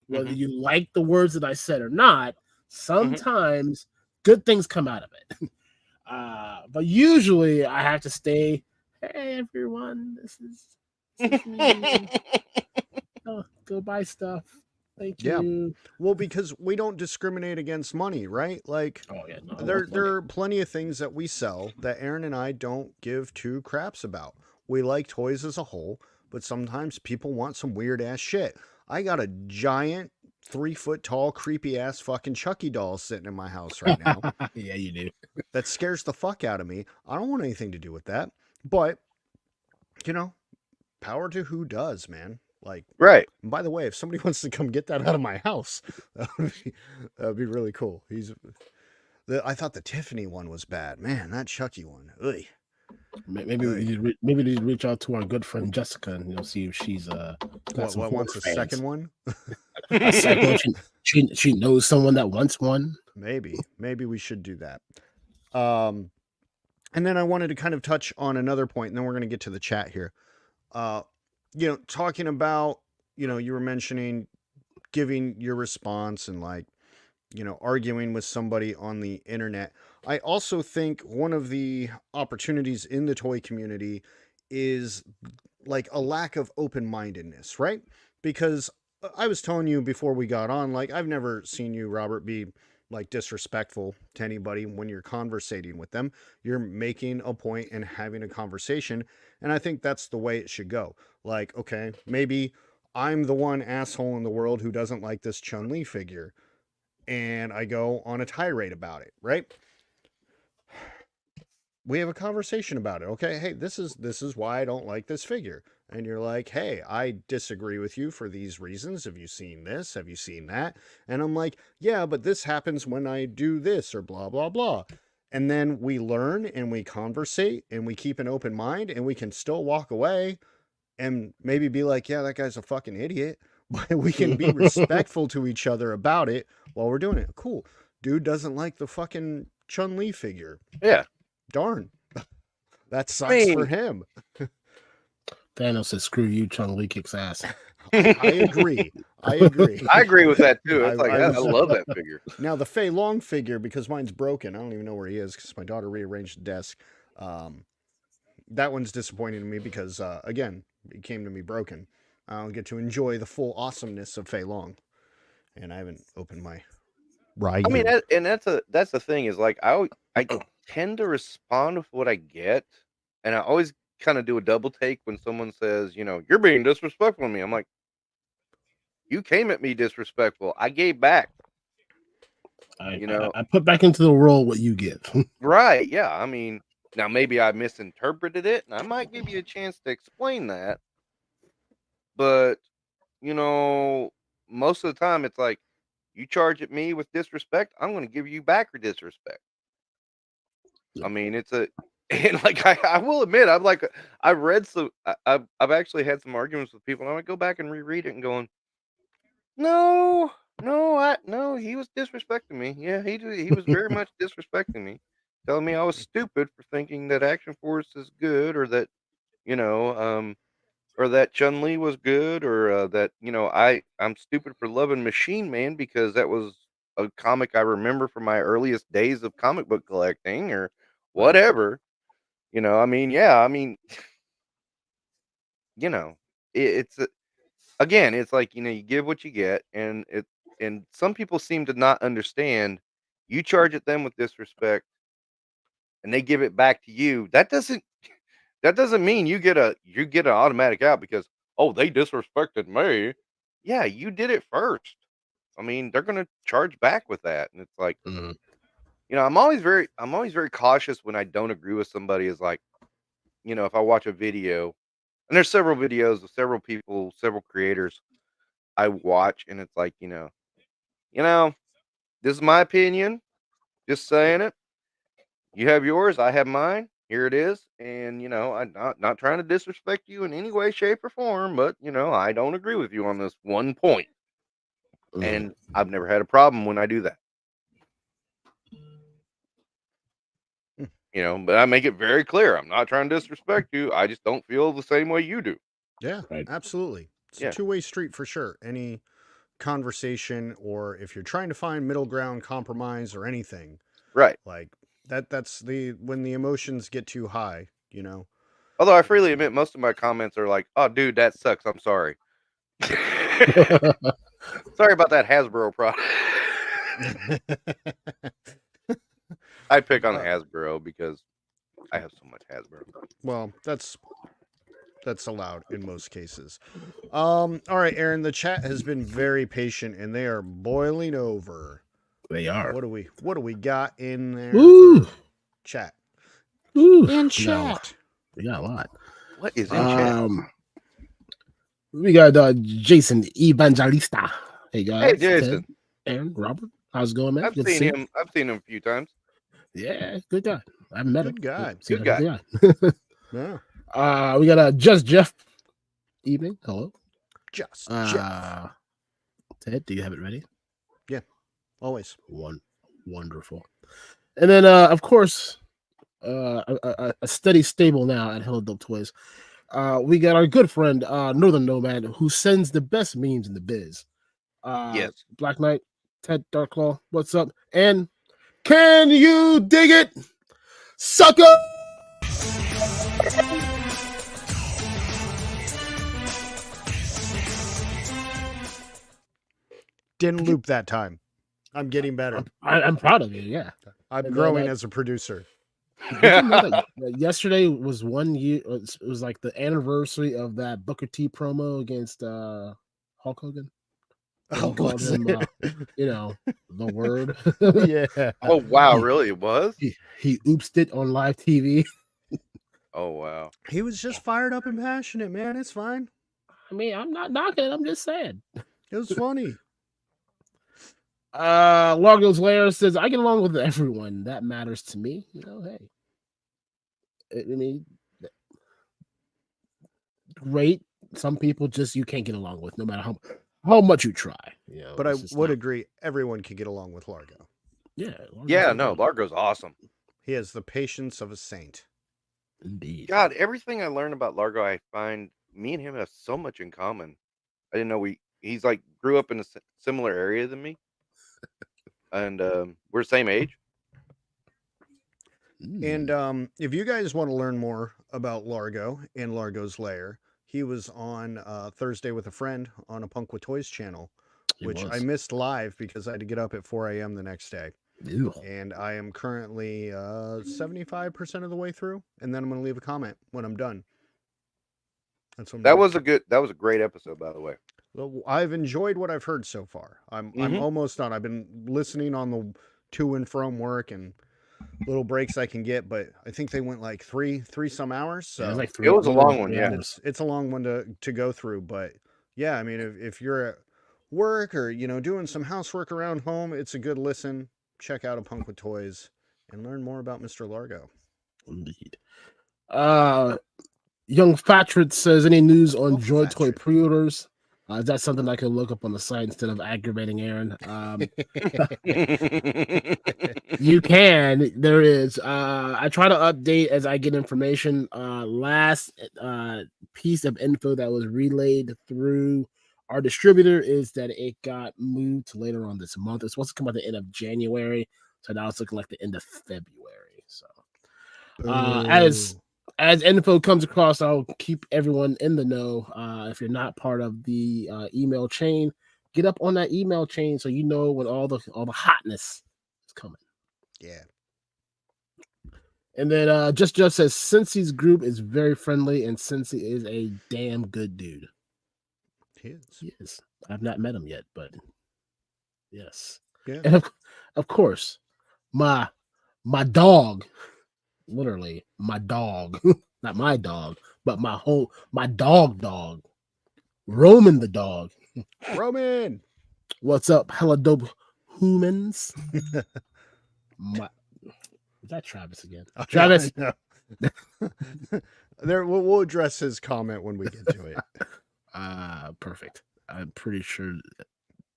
Whether you like the words that I said or not, sometimes good things come out of it. But usually I have to stay, hey, everyone, this is me. Go buy stuff. Thank you. Well, because we don't discriminate against money, right? Like, there are plenty of things that we sell that Aaron and I don't give two craps about. We like toys as a whole, but sometimes people want some weird ass shit. I got a giant 3-foot tall, creepy ass fucking Chucky doll sitting in my house right now. Yeah, you do. That scares the fuck out of me. I don't want anything to do with that. But, you know, power to who does, man. Like, right. By the way, if somebody wants to come get that out of my house, that would be really cool. I thought the Tiffany one was bad. Man, that Chucky one. Ugh. Maybe we reach out to our good friend Jessica and see if she's wants a second one. A second, she knows someone that wants one. Maybe we should do that. And then I wanted to kind of touch on another point, and then we're going to get to the chat here. Talking about, you were mentioning giving your response and like, arguing with somebody on the internet. I also think one of the opportunities in the toy community is like a lack of open-mindedness, right? Because I was telling you before we got on, like, I've never seen you, Robert, be like disrespectful to anybody when you're conversating with them. You're making a point and having a conversation. And I think that's the way it should go. Like, okay, maybe I'm the one asshole in the world who doesn't like this Chun-Li figure. And I go on a tirade about it, right? We have a conversation about it. Okay, hey, this is why I don't like this figure. And you're like, hey, I disagree with you for these reasons. Have you seen this? Have you seen that? And I'm like, yeah, but this happens when I do this or blah, blah, blah. And then we learn and we conversate and we keep an open mind and we can still walk away and maybe be like, yeah, that guy's a fucking idiot. But we can be respectful to each other about it while we're doing it. Cool. Dude doesn't like the fucking Chun-Li figure. Yeah. Darn. That sucks for him. Thanos says, screw you, Chun-Li kicks ass. I agree. I agree with that too. It's I love that figure. Now the Fei Long figure, because mine's broken, I don't even know where he is because my daughter rearranged the desk. That one's disappointing to me because, again, it came to me broken. I don't get to enjoy the full awesomeness of Fei Long. And I haven't opened my ride. I mean, that's the thing is like, I tend to respond with what I get. And I always kind of do a double take when someone says, you're being disrespectful to me. I'm like, you came at me disrespectful. I gave back. I put back into the world what you give. Right. Yeah. I mean, Now, maybe I misinterpreted it, and I might give you a chance to explain that. But, you know, most of the time it's like, you charge at me with disrespect, I'm going to give you back your disrespect. I mean, it's a, and like, I will admit, I'm like, I've read some, I've actually had some arguments with people, and I would go back and reread it and going, no, no, he was disrespecting me. Yeah, he was very much disrespecting me, telling me I was stupid for thinking that Action Force is good, or that, you know, or that Chun-Li was good, or that, you know, I'm stupid for loving Machine Man because that was a comic I remember from my earliest days of comic book collecting, or whatever. You know, I mean, yeah, I mean, you know, it's again, it's like, you know, you give what you get, and some people seem to not understand. You charge at them with disrespect, and they give it back to you. That doesn't mean you get an automatic out because, oh, they disrespected me. Yeah, you did it first. I mean, they're gonna charge back with that, and it's like, Mhm. you know, I'm always very cautious when I don't agree with somebody. Is like, you know, if I watch a video, and there's several videos of several people, several creators I watch, and it's like, you know, this is my opinion. Just saying it. You have yours, I have mine. Here it is. And, I'm not trying to disrespect you in any way, shape, or form, but, I don't agree with you on this one point. Mhm. And I've never had a problem when I do that. But I make it very clear. I'm not trying to disrespect you. I just don't feel the same way you do. Yeah, Right. absolutely. It's a Yeah. two-way street for sure. Any conversation, or if you're trying to find middle ground, compromise, or anything Right. like that's the when the emotions get too high, you know. Although I freely admit most of my comments are like, oh, dude, that sucks. I'm sorry. Sorry about that Hasbro product. I pick on Uh, Hasbro because I have so much Hasbro. well, that's allowed in most cases. All right, Aaron, the chat has been very patient and they are boiling over. They are. What do we got in there Woo! for chat? Woo! In No, chat. we got a lot. What is in chat? We got Jason Evangelista. Hey Hey, guys, Jason. Ted and Robert. How's it going, man? I've Good to seen see him. I've seen him a few times. you. Yeah, good guy. I haven't met him. Good guy. Seems Good like guy. a good Yeah. guy. We got Just Jeff. Evening. Hello. Just Jeff. Ted, do you have it ready? Yeah, always. Wonderful. And then, of course, a steady stable now at Hello Dope Toys. We got our good friend Northern Nomad, who sends the best memes in the biz. Yes. Blacknight, Ted DarkClaw, what's up? And can you dig it, sucker? Didn't loop that time. I'm getting better. I'm proud of you. Yeah, I'm And growing then, as a producer. did you know that yesterday was 1 year? It was like the anniversary of that Booker T promo against Hulk Hogan. When he called was him, it? the word. Yeah. Oh wow, really? It was? He oopsed it on live TV. Oh wow. He was just fired up and passionate, man. It's fine. I mean, I'm not knocking it. I'm just saying. It was funny. Largo's Lair says, I get along with everyone. That matters to me. Hey. I mean, great. Some people just you can't get along with, no matter how much you try. But I would agree, everyone could get along with Largo. Yeah. Yeah, no, Largo's awesome. He has the patience of a saint. Indeed. God, everything I learned about Largo, I find me and him have so much in common. I didn't know he's like grew up in a similar area than me. And we're the same age. And if you guys want to learn more about Largo and Largo's Lair, he was on Thursday with a friend on a Punk with Toys channel, which I missed live because I had to get up at 4 a.m. the next day. Ew. And I am currently 75% of the way through, and then I'm going to leave a comment when I'm done. That's what that was a great episode, by the way. Well, I've enjoyed what I've heard so far. I'm almost done. I've been listening on the to and from work, and little breaks I can get, but I think they went like three some hours. So Yeah, it was like It was a more than long one, 3 yeah. hours. it's a long one to go through. But yeah, I mean, if you're at work or doing some housework around home, it's a good listen. Check out A Punk with Toys and learn more about Mr. Largo. Indeed. Young Fatrid says, any news on Joy Toy Fatrid. pre-orders? Is that something I can look up on the site instead of aggravating Aaron? You can. There is. I try to update as I get information. Last piece of info that was relayed through our distributor is that it got moved to later on this month. It's supposed to come at the end of January, so now it's looking like the end of February. So, as info comes across, I'll keep everyone in the know. If you're not part of the email chain, get up on that email chain so you know when all the hotness is coming. Yeah. And then just says Cincy's group is very friendly and Cincy is a damn good dude. He is. He is. I've not met him yet, but yes. Yeah. And of course, my dog, literally my dog, not my dog, but my dog, Roman the dog. Roman. What's up, hella dope humans? Is that Travis again? Travis. No. There, we'll address his comment when we get to it. Perfect. I'm pretty sure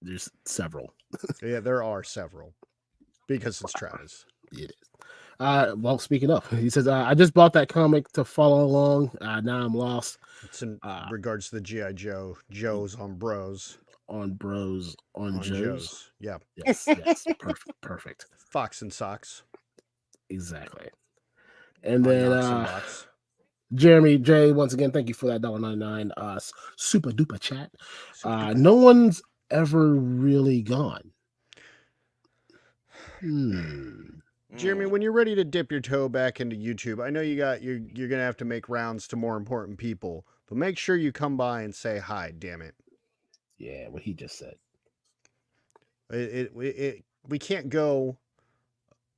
there's several. Yeah, there are several because it's Travis. It is. Well, speaking of, he says, I just bought that comic to follow along. Now I'm lost. It's in regards to the G.I. Joe's on Bros. On Bros, on Joe's. Yeah. Yes. Perfect. Fox and Socks. Exactly. And then Box. Jeremy J, once again, thank you for that $1.99 super duper chat. No one's ever really gone. Jeremy, when you're ready to dip your toe back into YouTube, I know you're gonna have to make rounds to more important people, but make sure you come by and say hi. Damn it. Yeah, what he just said. We can't go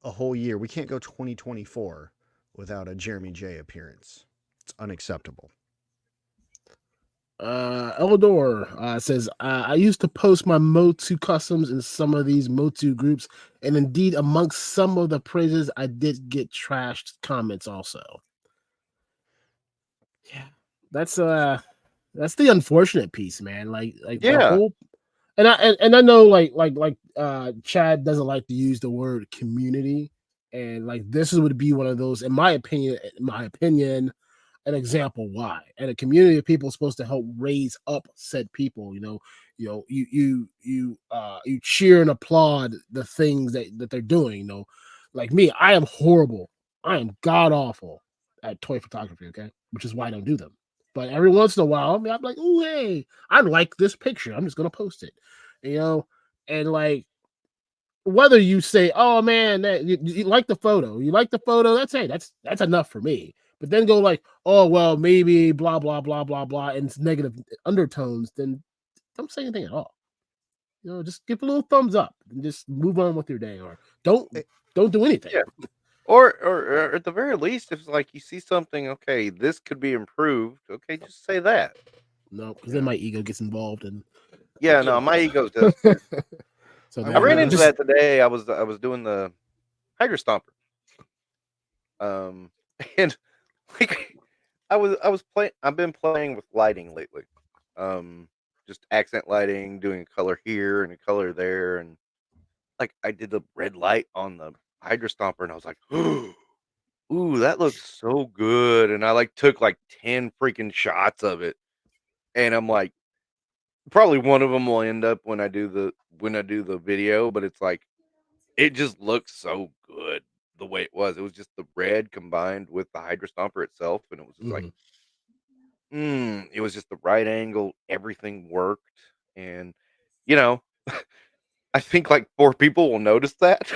a whole year. We can't go 2024 without a Jeremy J appearance. It's unacceptable. Eldor says, I used to post my Motu customs in some of these Motu groups, and indeed amongst some of the praises, I did get trashed comments also. Yeah, that's the unfortunate piece, man. Like Yeah. the whole, and I know like Chad doesn't like to use the word community, and like this would be one of those, in my opinion, an example why. And a community of people is supposed to help raise up said people. You cheer and applaud the things that they're doing. Like me, I am horrible. I am god awful at toy photography. Okay, which is why I don't do them. But every once in a while, I'm like, oh hey, I like this picture. I'm just gonna post it. And like, whether you say, oh man, you like the photo, that's enough for me. But then go like, oh well, maybe blah blah blah blah blah, and it's negative undertones, then don't say anything at all. Just give a little thumbs up and just move on with your day, or don't do anything. Yeah. Or at the very least, if like you see something, okay, this could be improved. Okay, just say that. No, because then my ego gets involved, and yeah, no, my ego does. So I ran into that today. I was doing the Hydra Stomper. And like I was playing. I've been playing with lighting lately. Just accent lighting, doing a color here and a color there, and like I did the red light on the Hydra Stomper, and I was like, ooh, that looks so good. And I like took like 10 freaking shots of it, and I'm like, probably one of them will end up when I do the video, but it's like it just looks so good the way it was. It was just the red combined with the Hydra Stomper itself, and it was just like, it was just the right angle. Everything worked, and I think like 4 people will notice that.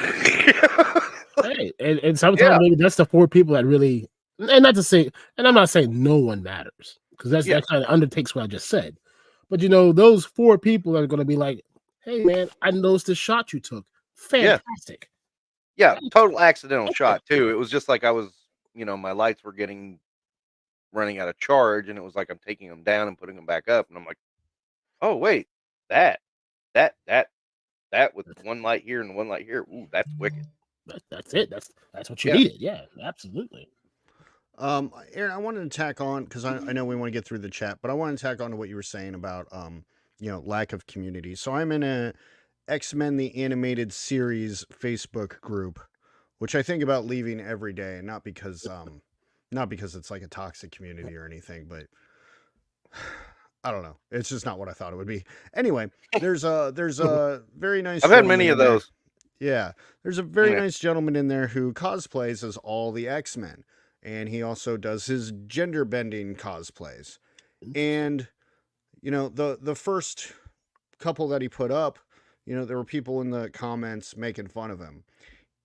Hey, and sometimes maybe that's the 4 people that really, and not to say, and I'm not saying no one matters, because that kind of undertakes what I just said. But those 4 people are going to be like, hey man, I noticed the shot you took. Fantastic. Yeah, total accidental shot too. It was just like I was, my lights were running out of charge, and it was like I'm taking them down and putting them back up, and I'm like, oh wait, that that with one light here and one light here. Ooh, that's wicked. That's it. That's what you Yeah. needed. Yeah, absolutely. Aaron, I wanted to tack on because I know we want to get through the chat, but I want to tack on to what you were saying about lack of community. So I'm in a X-Men the Animated Series Facebook group, which I think about leaving every day, not because it's like a toxic community or anything, but I don't know. It's just not what I thought it would be. Anyway, there's a very nice. I've had many of gentleman in there. those. Yeah, there's a very Yeah. nice gentleman in there who cosplays as all the X-Men, and he also does his gender bending cosplays. And the first couple that he put up, there were people in the comments making fun of him.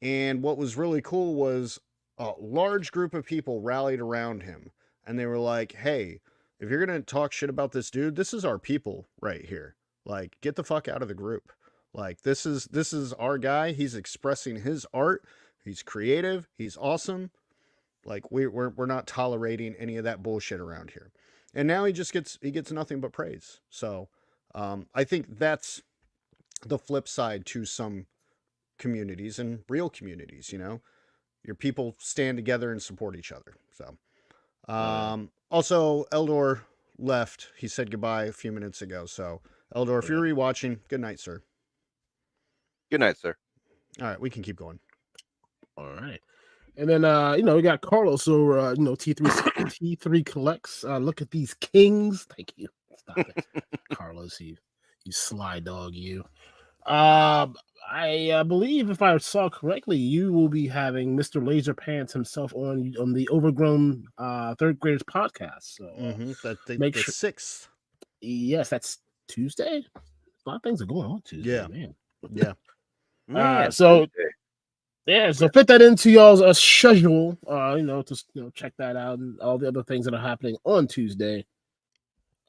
And what was really cool was a large group of people rallied around him, and they were like, "Hey, if you're gonna talk shit about this dude, this is our people right here. Like, get the fuck out of the group. Like, this is our guy. He's expressing his art. He's creative. He's awesome. Like, we're not tolerating any of that bullshit around here." And now he gets nothing but praise. So I think that's the flip side to some communities and real communities. Your people stand together and support each other. So also Eldor left. He said goodbye a few minutes ago. So Eldor, if you're rewatching, good night, sir. Good night, sir. All right, we can keep going. All right. And then we got Carlos over T3 collects. Look at these kings. Thank you. Stop it. Carlos, you sly dog, you. I believe if I saw correctly, you will be having Mr. Laser Pants himself on the Overgrown Third Graders podcast. So That's the 6th. Yes, that's Tuesday. A lot of things are going on Tuesday, Yeah. man. Yeah. So fit that into y'all's schedule. To check that out and all the other things that are happening on Tuesday.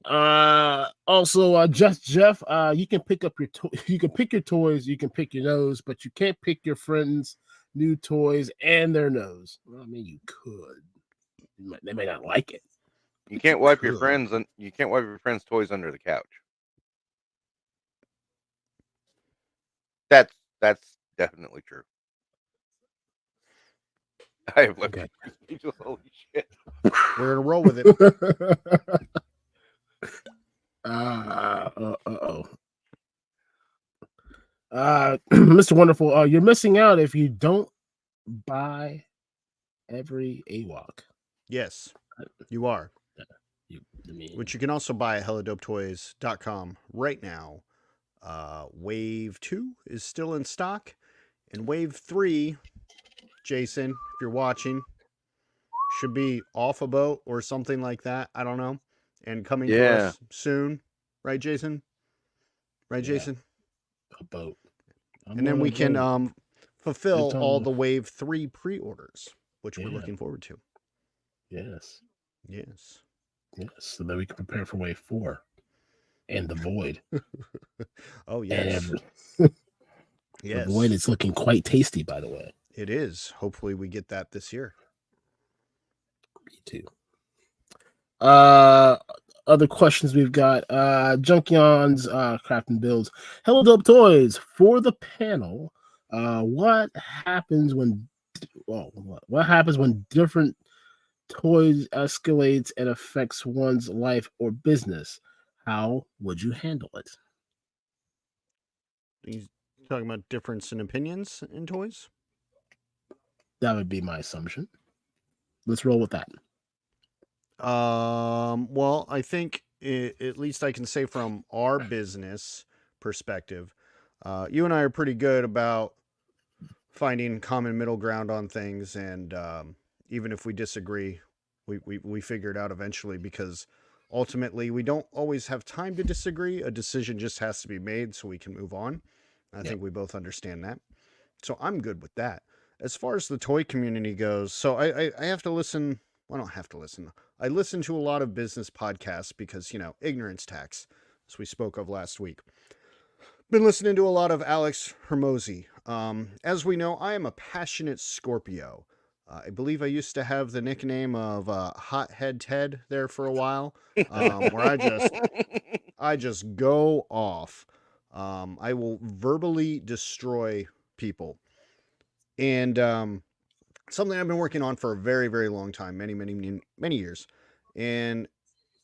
Also, Jeff, you can pick up you can pick your toys, you can pick your nose, but you can't pick your friends' new toys and their nose. Well, I mean, you could. They may not like it. You can't wipe your friends' toys under the couch. That's definitely true. I have left you holy shit. We're gonna roll with it. Mr. Wonderful, you're missing out if you don't buy every AWOC. Yes, you are. Which you can also buy at helladopetoys.com right now. Wave 2 is still in stock, and Wave 3, Jason, if you're watching, should be off a boat or something like that. I don't know. And coming to us soon. Right, Jason? Jason? A boat. And then we can fulfill all the Wave 3 pre-orders, which we're looking forward to. Yes. Yes. So that we can prepare for Wave 4 and the Void. Oh, yes. The Void is looking quite tasty, by the way. It is. Hopefully we get that this year. Me too. Other questions we've got. Junkion's Crafting Builds. Hello, Dope Toys. For the panel, what happens when different toys escalates and affects one's life or business? How would you handle it? He's talking about difference in opinions in toys? That would be my assumption. Let's roll with that. Well, I think at least I can say from our business perspective, you and I are pretty good about finding common middle ground on things, and even if we disagree, we figure it out eventually, because ultimately we don't always have time to disagree. A decision just has to be made so we can move on. I think we both understand that. So I'm good with that. As far as the toy community goes, so I have to listen. Well, I don't have to listen. I listen to a lot of business podcasts because, ignorance tax, as we spoke of last week. Been listening to a lot of Alex Hermosi. As we know, I am a passionate Scorpio. I believe I used to have the nickname of Hothead Ted there for a while, where I just go off. I will verbally destroy people, and something I've been working on for a very, very long time, many years. And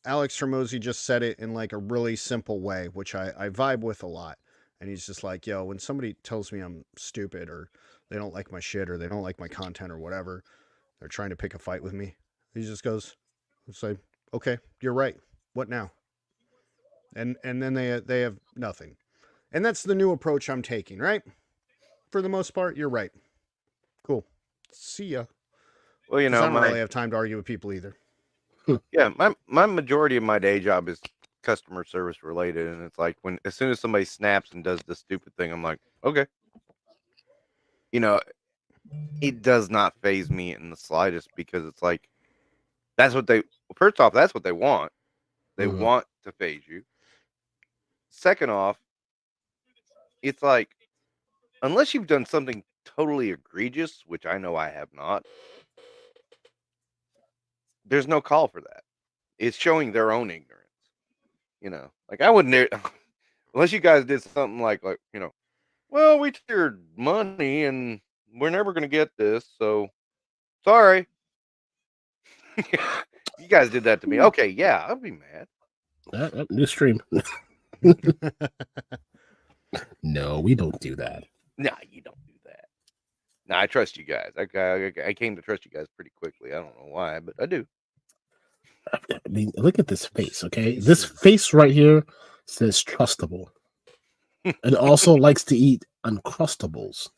Alex Hermosi just said it in like a really simple way, which I vibe with a lot. And he's just like, yo, when somebody tells me I'm stupid or they don't like my shit or they don't like my content or whatever, they're trying to pick a fight with me. He just goes, it's like, okay, you're right. What now? And then they have nothing. And that's the new approach I'm taking, right? For the most part, you're right. Cool. See ya. Well, you 'Cause know, I don't really have time to argue with people either. yeah, my majority of my day job is customer service related, and it's like as soon as somebody snaps and does this stupid thing, I'm like, okay, you know, it does not faze me in the slightest because it's like that's what they. First off, that's what they want. They want to phase you. Second off, it's like unless you've done something totally egregious, which I know I have not, there's no call for that. It's showing their own ignorance. You know, like I wouldn't unless you guys did something like well, we took your money and we're never going to get this, so sorry. You guys did that to me. Okay, yeah, I'll be mad. New stream. No, we don't do that. Nah, you don't do that. Nah, I trust you guys. I came to trust you guys pretty quickly. I don't know why, but I do. I mean, look at this face, okay? This face right here says trustable. And also likes to eat Uncrustables.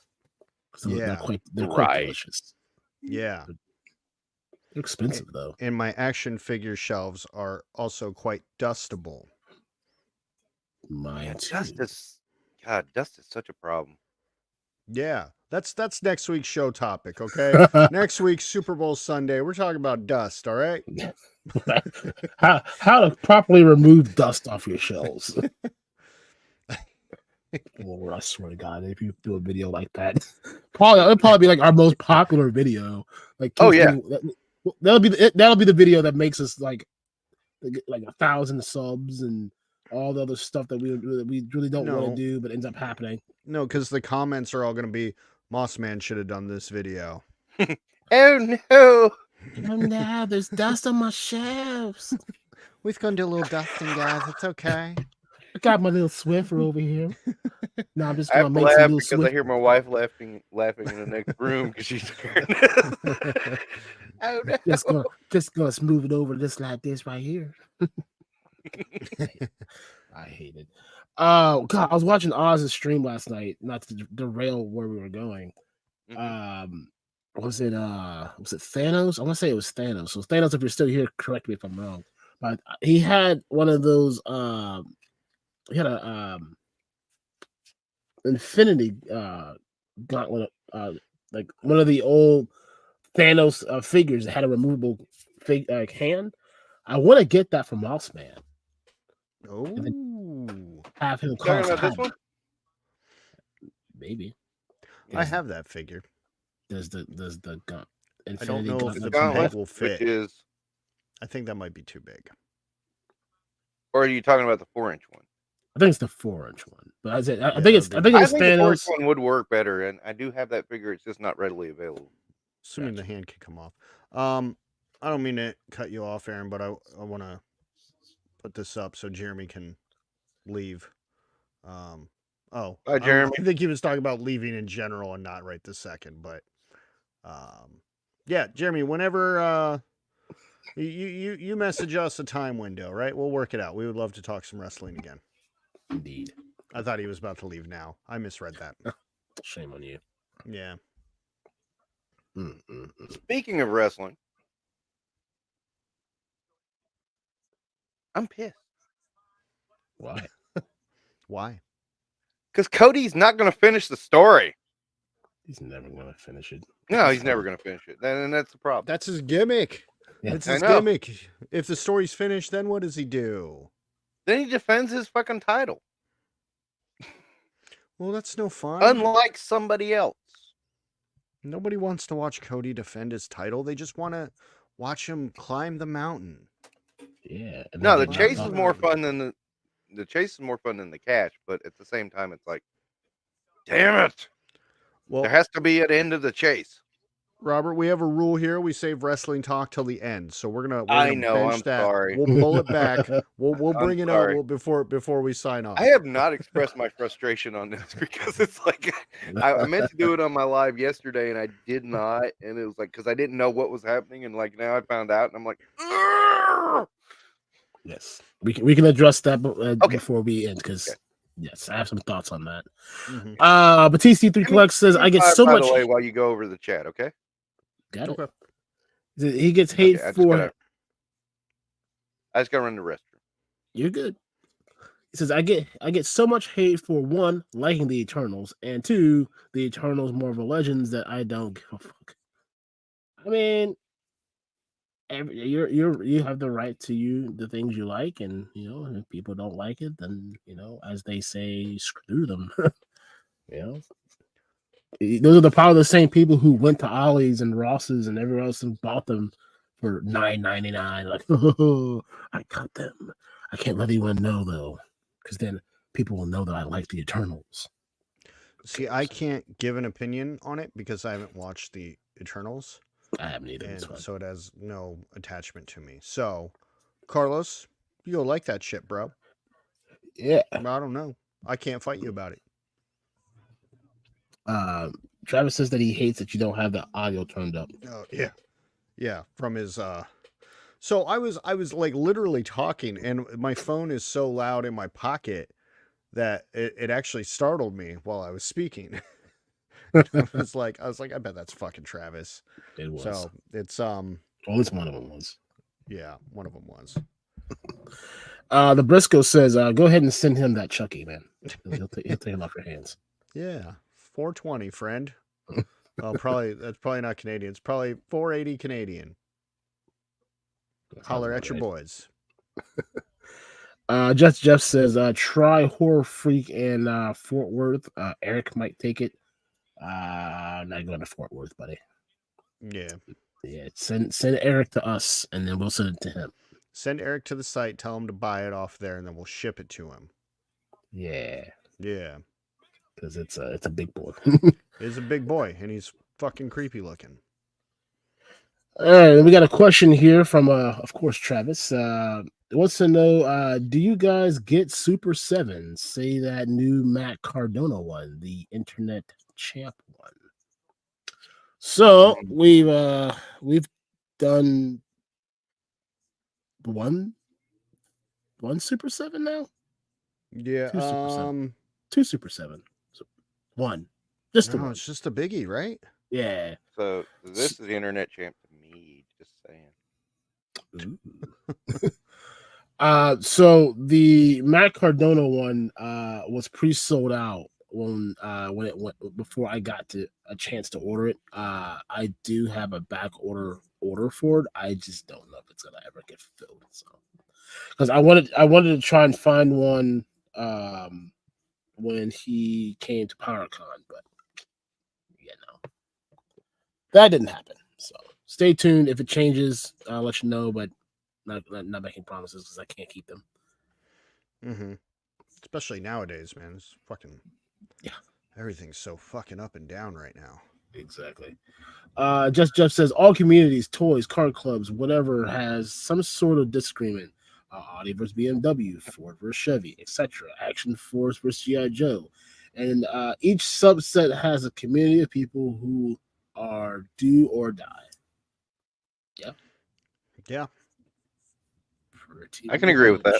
So Yeah. they're quite delicious. Yeah. They're expensive, though. And my action figure shelves are also quite dustable. Mine too. Dust is such a problem. Yeah. That's next week's show topic, okay? Next week, Super Bowl Sunday, we're talking about dust, all right? How to properly remove dust off your shelves. Lord, I swear to God, if you do a video like that, it'll probably be like our most popular video. Like, oh yeah, that'll be the video that makes us like 1,000 subs and all the other stuff that we really don't want to do, but ends up happening. No, because the comments are all going to be, Mossman should have done this video. Oh no! Oh no, there's dust on my shelves. We've gone to a little dusting, guys. It's okay. I got my little Swiffer over here. No, I'm just I gonna make laugh some because I hear my wife laughing in the next room because she's scared. Oh, no. Just gonna smooth it over just like this right here. I hate it. God, I was watching Oz's stream last night, not to derail where we were going. Was it Thanos? I want to say it was Thanos. So Thanos, if you're still here, correct me if I'm wrong. But he had one of those he had a Infinity gauntlet, like one of the old Thanos figures that had a removable hand. I want to get that from Mossman. Oh, have him talking about this one? Maybe. I have that figure. Does the gun? I don't know if the gauntlet big will fit. Is... I think that might be too big. Or are you talking about the 4-inch one? I think it's the 4-inch one, but I think Thanos. The 4-inch one would work better, and I do have that figure. It's just not readily available. Assuming the hand can come off. I don't mean to cut you off, Aaron, but I want to put this up so Jeremy can leave. Hi, Jeremy. I think he was talking about leaving in general and not right this second, but yeah, Jeremy, whenever you message us a time window, right? We'll work it out. We would love to talk some wrestling again. Indeed. I thought he was about to leave now. I misread that. Shame on you. Yeah. Speaking of wrestling, I'm pissed. Why? Why? Because Cody's not going to finish the story. He's never going to finish it. No, he's never going to finish it. And that's the problem. That's his gimmick. Yeah. That's his gimmick. If the story's finished, then what does he do? Then he defends his fucking title. Well, that's no fun. Unlike somebody else. Nobody wants to watch Cody defend his title. They just want to watch him climb the mountain. Yeah. No, the chase is more fun than the chase is more fun than the cash, but at the same time, it's like, damn it! Well, there has to be an end of the chase. Robert, we have a rule here. We save wrestling talk till the end, so we're gonna I know. bench I'm that. sorry. We'll pull it back. We'll bring it sorry. up before we sign off. I have not expressed my frustration on this because it's like I meant to do it on my live yesterday and I did not, and it was like because I didn't know what was happening, and like now I found out, and I'm like, "Argh!" Yes, we can address that Okay. before we end because yes, I have some thoughts on that. Mhm. But TC3 Collect says I get so by much. the way, while you go over the chat, okay? Got it. Okay. He gets hate for. I just gotta run the restroom. You're good. He says I get so much hate for one, liking the Eternals, and two, the Eternals Marvel Legends that I don't give a fuck. I mean, you have the right to the things you like, and if people don't like it, then as they say, screw them. Those are probably the same people who went to Ollie's and Ross's and everywhere else and bought them for $9.99. Like, oh, I got them. I can't let anyone know though, because then people will know that I like the Eternals. See, I can't give an opinion on it because I haven't watched the Eternals. I haven't either. And so it has no attachment to me. So, Carlos, you'll like that shit, bro. Yeah. I don't know. I can't fight you about it. Travis says that he hates that you don't have the audio turned up. Oh yeah. Yeah, from his so I was like literally talking and my phone is so loud in my pocket that it actually startled me while I was speaking. I was like, I bet that's fucking Travis. It was. So it's at least one of them was. Yeah, one of them was. The Briscoe says, go ahead and send him that Chucky, man. He'll take him off your hands. Yeah. 420, friend. Well, that's probably not Canadian. It's probably 480 Canadian. Holler at your boys. Jeff says, try Horror Freak in Fort Worth. Eric might take it. I'm not going to Fort Worth, buddy. Yeah. Yeah. Send Eric to us, and then we'll send it to him. Send Eric to the site. Tell him to buy it off there, and then we'll ship it to him. Yeah. Yeah. Because it's a big boy. He's a big boy, and he's fucking creepy looking. All right, we got a question here from, of course, Travis. He wants to know, do you guys get Super 7? Say that new Matt Cardona one, the internet champ one. So we've done one Super 7 now. Yeah. Two Super 7. So one. Just the one. It's just a biggie, right? Yeah. So this is the internet champ to me. Just saying. So the Matt Cardona one was pre-sold out when it went before I got to a chance to order it. I do have a back order for it. I just don't know if it's gonna ever get filled. So because I wanted to try and find one when he came to PowerCon, but that didn't happen. So stay tuned. If it changes, I'll let you know, but not making promises because I can't keep them. Mm-hmm. Especially nowadays, man. It's fucking everything's so fucking up and down right now. Exactly. Jeff says all communities, toys, card clubs, whatever has some sort of disagreement. Audi versus BMW, Ford versus Chevy, etc. Action Force versus G.I. Joe, and each subset has a community of people who are do or die. Yeah. I can agree with that.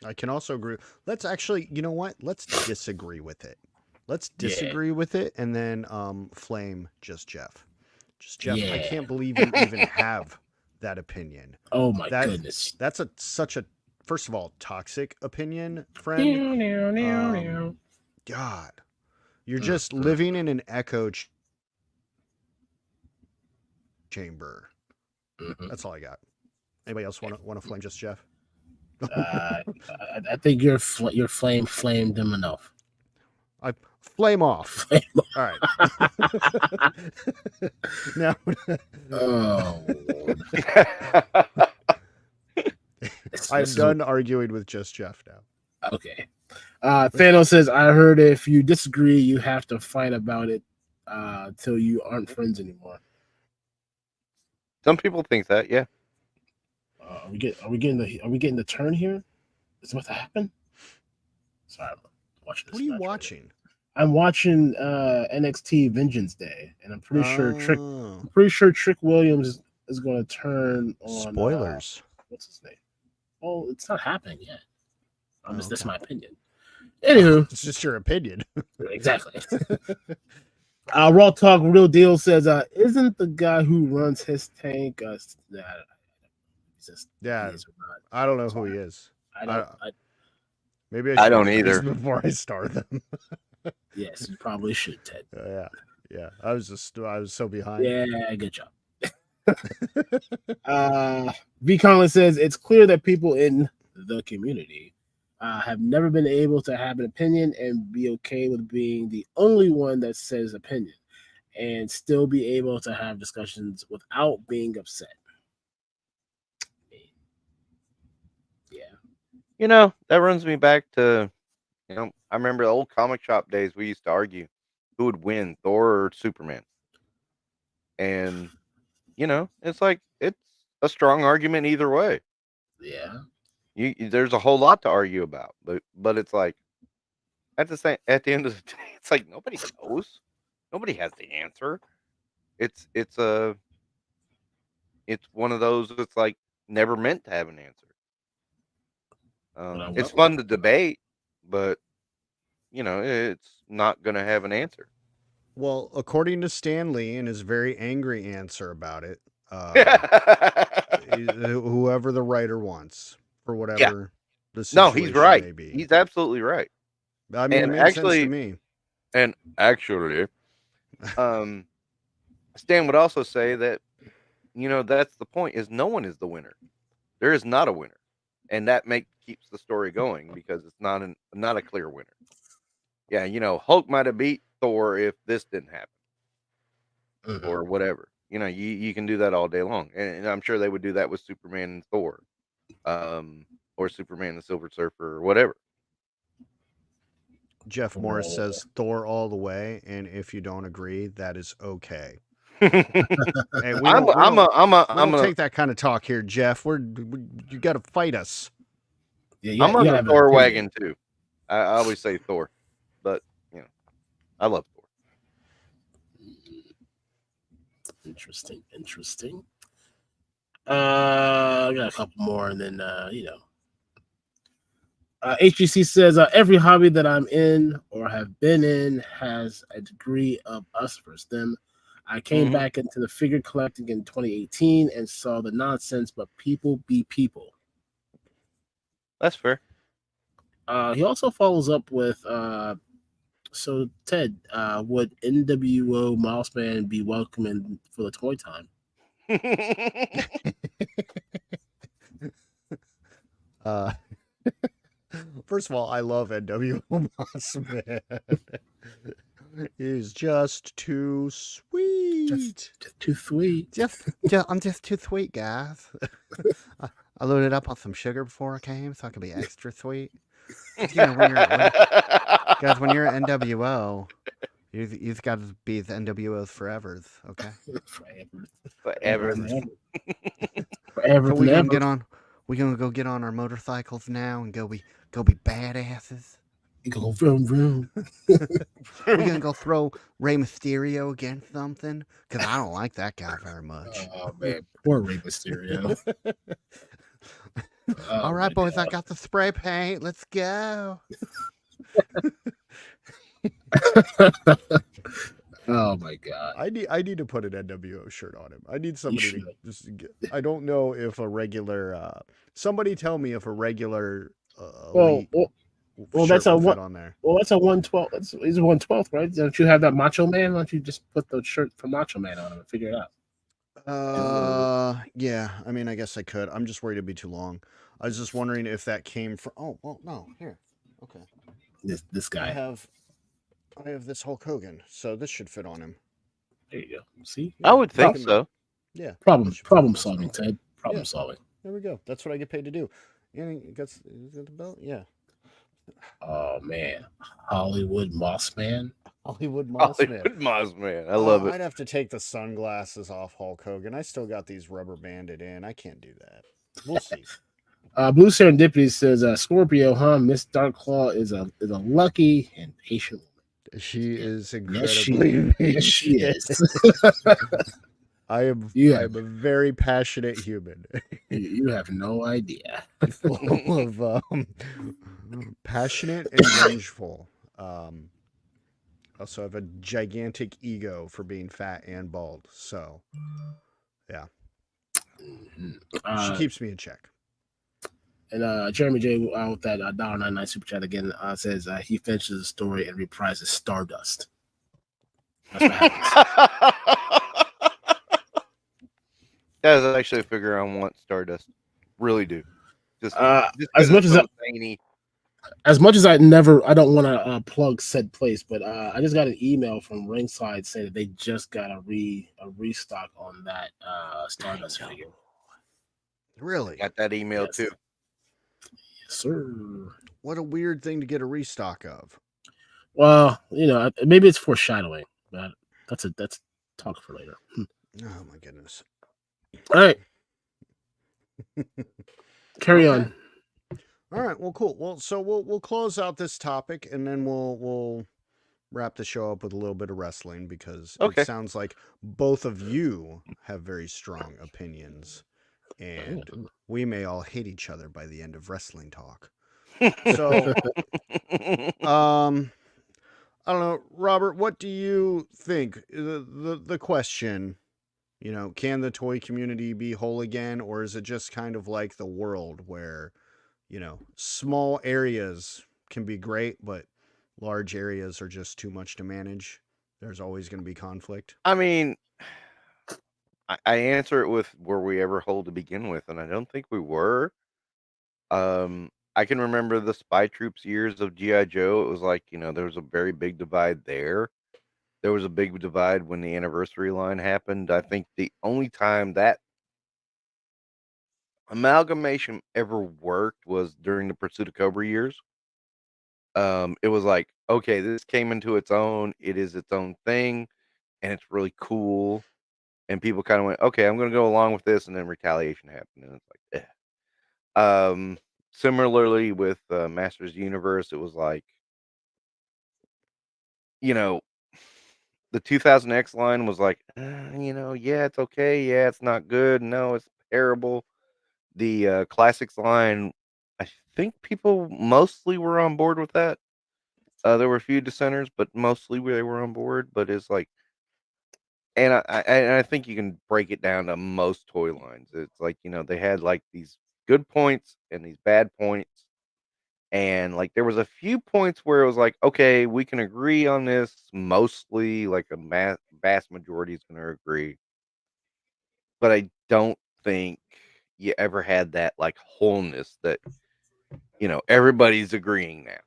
I can also agree. Let's actually, you know what? Let's disagree with it. Let's disagree with it and then flame just Jeff. Just Jeff, I can't believe you even have that opinion. Oh my goodness. That's such a first of all toxic opinion, friend. God. You're just living in an echo chamber. That's all I got. Anybody else want to flame just Jeff? I think your flame flamed him enough. I flame off. All right. Now, Oh, Lord. I'm done arguing with just Jeff now. Okay. Thanos says, I heard if you disagree, you have to fight about it till you aren't friends anymore. Some people think that, yeah. Are we getting the turn here? Is it about to happen? Sorry, I'm watching this. What are you watching? I'm watching NXT Vengeance Day, and I'm pretty sure Trick Williams is going to turn on. Spoilers. What's his name? Oh, it's not happening yet. That's my opinion. Anywho, it's just your opinion. Exactly. Raw Talk Real Deal says, isn't the guy who runs his tank? I don't know who he is. Maybe I don't either. Before I start them. Yes, you probably should, Ted. Yeah. I was so behind. Yeah, good job. V. Conlon says it's clear that people in the community have never been able to have an opinion and be okay with being the only one that says opinion and still be able to have discussions without being upset. Yeah. That runs me back to, I remember the old comic shop days. We used to argue who would win, Thor or Superman. And, it's like, it's a strong argument either way. Yeah. There's a whole lot to argue about, but it's like, at the end of the day, it's like nobody knows. Nobody has the answer. It's one of those that's like never meant to have an answer. It's fun to debate, but it's not going to have an answer. Well, according to Stan Lee and his very angry answer about it, whoever the writer wants for whatever the situation he's right. may be. He's absolutely right. I mean, it makes sense to me. And actually, Stan would also say that, that's the point, is no one is the winner. There is not a winner. And that keeps the story going because it's not a clear winner. Yeah, Hulk might have beat Thor if this didn't happen. Or whatever. You can do that all day long. And I'm sure they would do that with Superman and Thor. Or Superman and Silver Surfer or whatever. Jeff Morris says Thor all the way, and if you don't agree, that is okay. Hey, we don't take that kind of talk here, Jeff. You got to fight us. Yeah, I'm on the Thor wagon too. I always say Thor, but I love Thor. Interesting. I got a couple more, and then HGC says every hobby that I'm in or have been in has a degree of us versus them. I came back into the figure collecting in 2018 and saw the nonsense, but people be people. That's fair. He also follows up with, so Ted, would NWO Mossman be welcoming for the toy time? First of all, I love NWO Mossman. He's just too sweet. Just too sweet. I'm just too sweet, guys. I loaded up on some sugar before I came so I could be extra sweet. When you're at NWO, you've got to be the NWO's forevers, okay? Forever. We're gonna go get on our motorcycles now and go be badasses. You go vroom vroom. We're gonna go throw Rey Mysterio against something because I don't like that guy very much. Oh man, poor Rey Mysterio. All right, boys, I got the spray paint. Let's go. Oh my god! I need to put an NWO shirt on him. I need somebody to just get. I don't know if a regular. Somebody tell me if a regular. Well, that's a one on there. Well, that's a 112. He's a 112th, right? Don't you have that Macho Man? Why don't you just put the shirt for Macho Man on him and figure it out? Yeah. I mean, I guess I could. I'm just worried it'd be too long. I was just wondering if that came from. Oh, well, no. Here. Okay. This guy. I have this Hulk Hogan, so this should fit on him. There you go. See, I would think can- so. Yeah. that problem should fit on problem myself. solving, Ted. Problem Yeah. solving. There we go. That's what I get paid to do. And he got the belt. Yeah. Oh man, Hollywood Moss Man. Hollywood Moss Man. Hollywood Mossman. I love it. I'd have to take the sunglasses off Hulk Hogan. I still got these rubber banded in. I can't do that. We'll see. Blue Serendipity says, Scorpio, huh? Miss DarkClaw is a lucky and patient woman. She is Yes, she incredibly. Yes, she is. I am. Yeah. I am a very passionate human, You have no idea. full of passionate and vengeful. Also have a gigantic ego for being fat and bald. So, yeah, she keeps me in check. And Jeremy J with that $1.99 super chat again says he finishes the story and reprises Stardust. That's what happens. That is actually a figure I want. Stardust, really do. Just as much as zany. As much as I don't want to plug said place, but I just got an email from Ringside saying that they just got a restock on that Stardust figure. Really? Got that email too. Yes, sir. What a weird thing to get a restock of. Well, maybe it's foreshadowing, but that's talk for later. Oh my goodness. All right. Carry on. All right. Well, cool. Well, so we'll close out this topic and then we'll wrap the show up with a little bit of wrestling because it sounds like both of you have very strong opinions, and we may all hate each other by the end of wrestling talk. So, I don't know, Robert. What do you think? The question. Can the toy community be whole again, or is it just kind of like the world where, small areas can be great, but large areas are just too much to manage? There's always going to be conflict. I mean, I answer it with, were we ever whole to begin with? And I don't think we were. I can remember the Spy Troops years of G.I. Joe. It was like, there was a very big divide there. There was a big divide when the anniversary line happened. I think the only time that amalgamation ever worked was during the Pursuit of Cobra years. It was like, okay, this came into its own. It is its own thing, and it's really cool. And people kind of went, okay, I'm going to go along with this, and then retaliation happened, and it's like, eh. Similarly with Masters of the Universe, it was like, the 2000X line was like, yeah, it's okay, yeah, it's not good, no, it's terrible. The Classics line, I think people mostly were on board with that. There were a few dissenters, but mostly they were on board. But it's like, and I think you can break it down to most toy lines. It's like, they had like these good points and these bad points. And like there was a few points where it was like, okay, we can agree on this. Mostly, like a vast majority is going to agree. But I don't think you ever had that like wholeness that, everybody's agreeing now.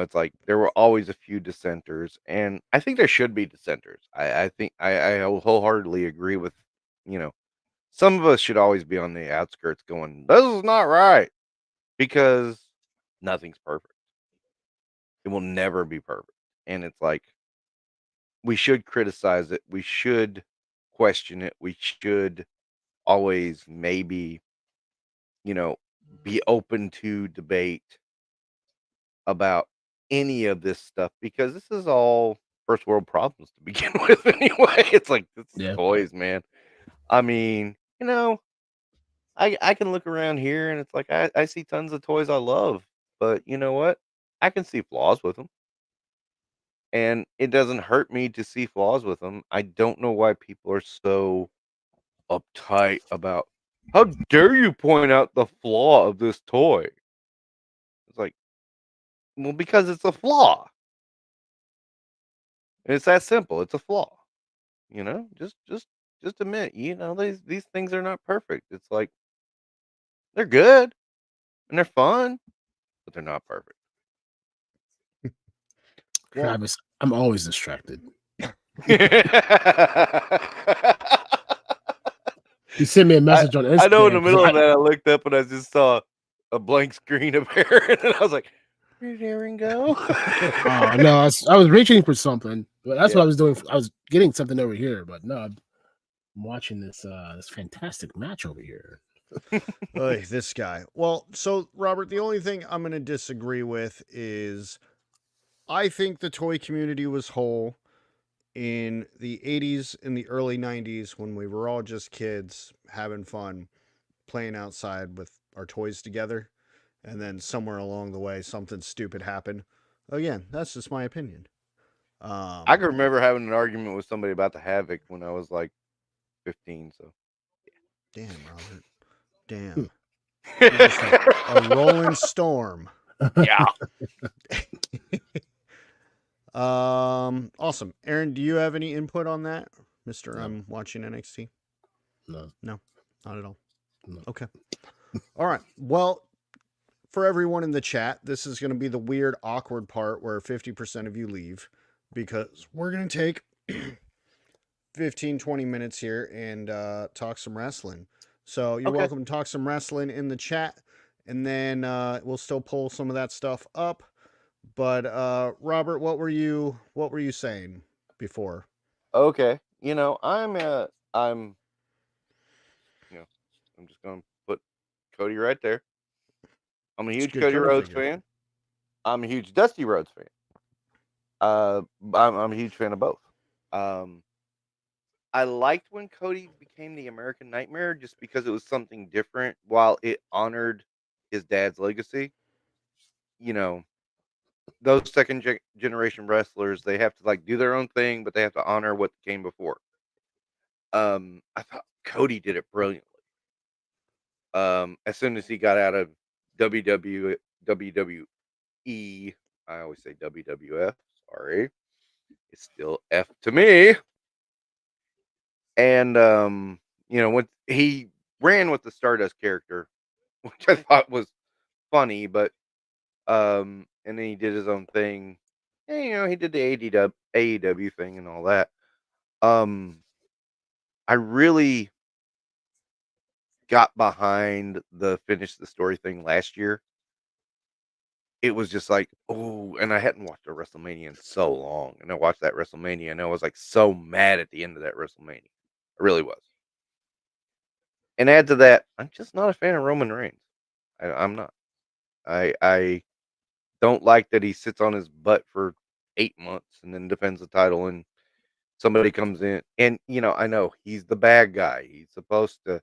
It's like there were always a few dissenters, and I think there should be dissenters. I think I wholeheartedly agree with, some of us should always be on the outskirts going, this is not right, because nothing's perfect. It will never be perfect. And it's like, we should criticize it. We should question it. We should always maybe, be open to debate about any of this stuff, because this is all first world problems to begin with anyway. It's like, this is toys, man. I mean, I can look around here and it's like I see tons of toys I love, but you know what? I can see flaws with them. And it doesn't hurt me to see flaws with them. I don't know why people are so uptight about, how dare you point out the flaw of this toy? It's like, well, because it's a flaw. It's that simple. It's a flaw. Just admit, these things are not perfect. It's like, they're good and they're fun, but they're not perfect. Well, Travis, I'm always distracted. You sent me a message on Instagram. I know in the middle of that, I looked up and I just saw a blank screen of Aaron, and I was like, "Where'd Aaron go?" Oh no, I was reaching for something, but that's Yeah. what I was doing. I was getting something over here, but no, I'm watching this this fantastic match over here. Oy, this guy. Well, so Robert, the only thing I'm going to disagree with is I think the toy community was whole in the 80s and the early 90s when we were all just kids having fun playing outside with our toys together. And then somewhere along the way, something stupid happened. Again, that's just my opinion. I can remember having an argument with somebody about the Havoc when I was like 15. So, Damn, Robert. Damn. You're just a rolling storm. yeah. Awesome. Aaron, do you have any input on that? Mr. No. I'm watching NXT. No, not at all. No. Okay. All right. Well, for everyone in the chat, this is going to be the weird, awkward part where 50% of you leave because we're going to take 15, 20 minutes here and talk some wrestling. So you're welcome to talk some wrestling in the chat, and then we'll still pull some of that stuff up. But Robert, what were you saying before? Okay. I'm just gonna put Cody right there. I'm a huge Cody Rhodes fan. I'm a huge Dusty Rhodes fan. I'm a huge fan of both. I liked when Cody became the American Nightmare just because it was something different while it honored his dad's legacy. Those second generation wrestlers, they have to like do their own thing, but they have to honor what came before. I thought Cody did it brilliantly. As soon as he got out of WWE, I always say WWF. Sorry, it's still F to me. And when he ran with the Stardust character, which I thought was funny, but and then he did his own thing. And, he did the AEW thing and all that. I really got behind the finish the story thing last year. It was just like, oh, and I hadn't watched a WrestleMania in so long. And I watched that WrestleMania and I was like so mad at the end of that WrestleMania. I really was. And add to that, I'm just not a fan of Roman Reigns. I'm not. I don't like that he sits on his butt for 8 months and then defends the title and somebody comes in and I know he's the bad guy. He's supposed to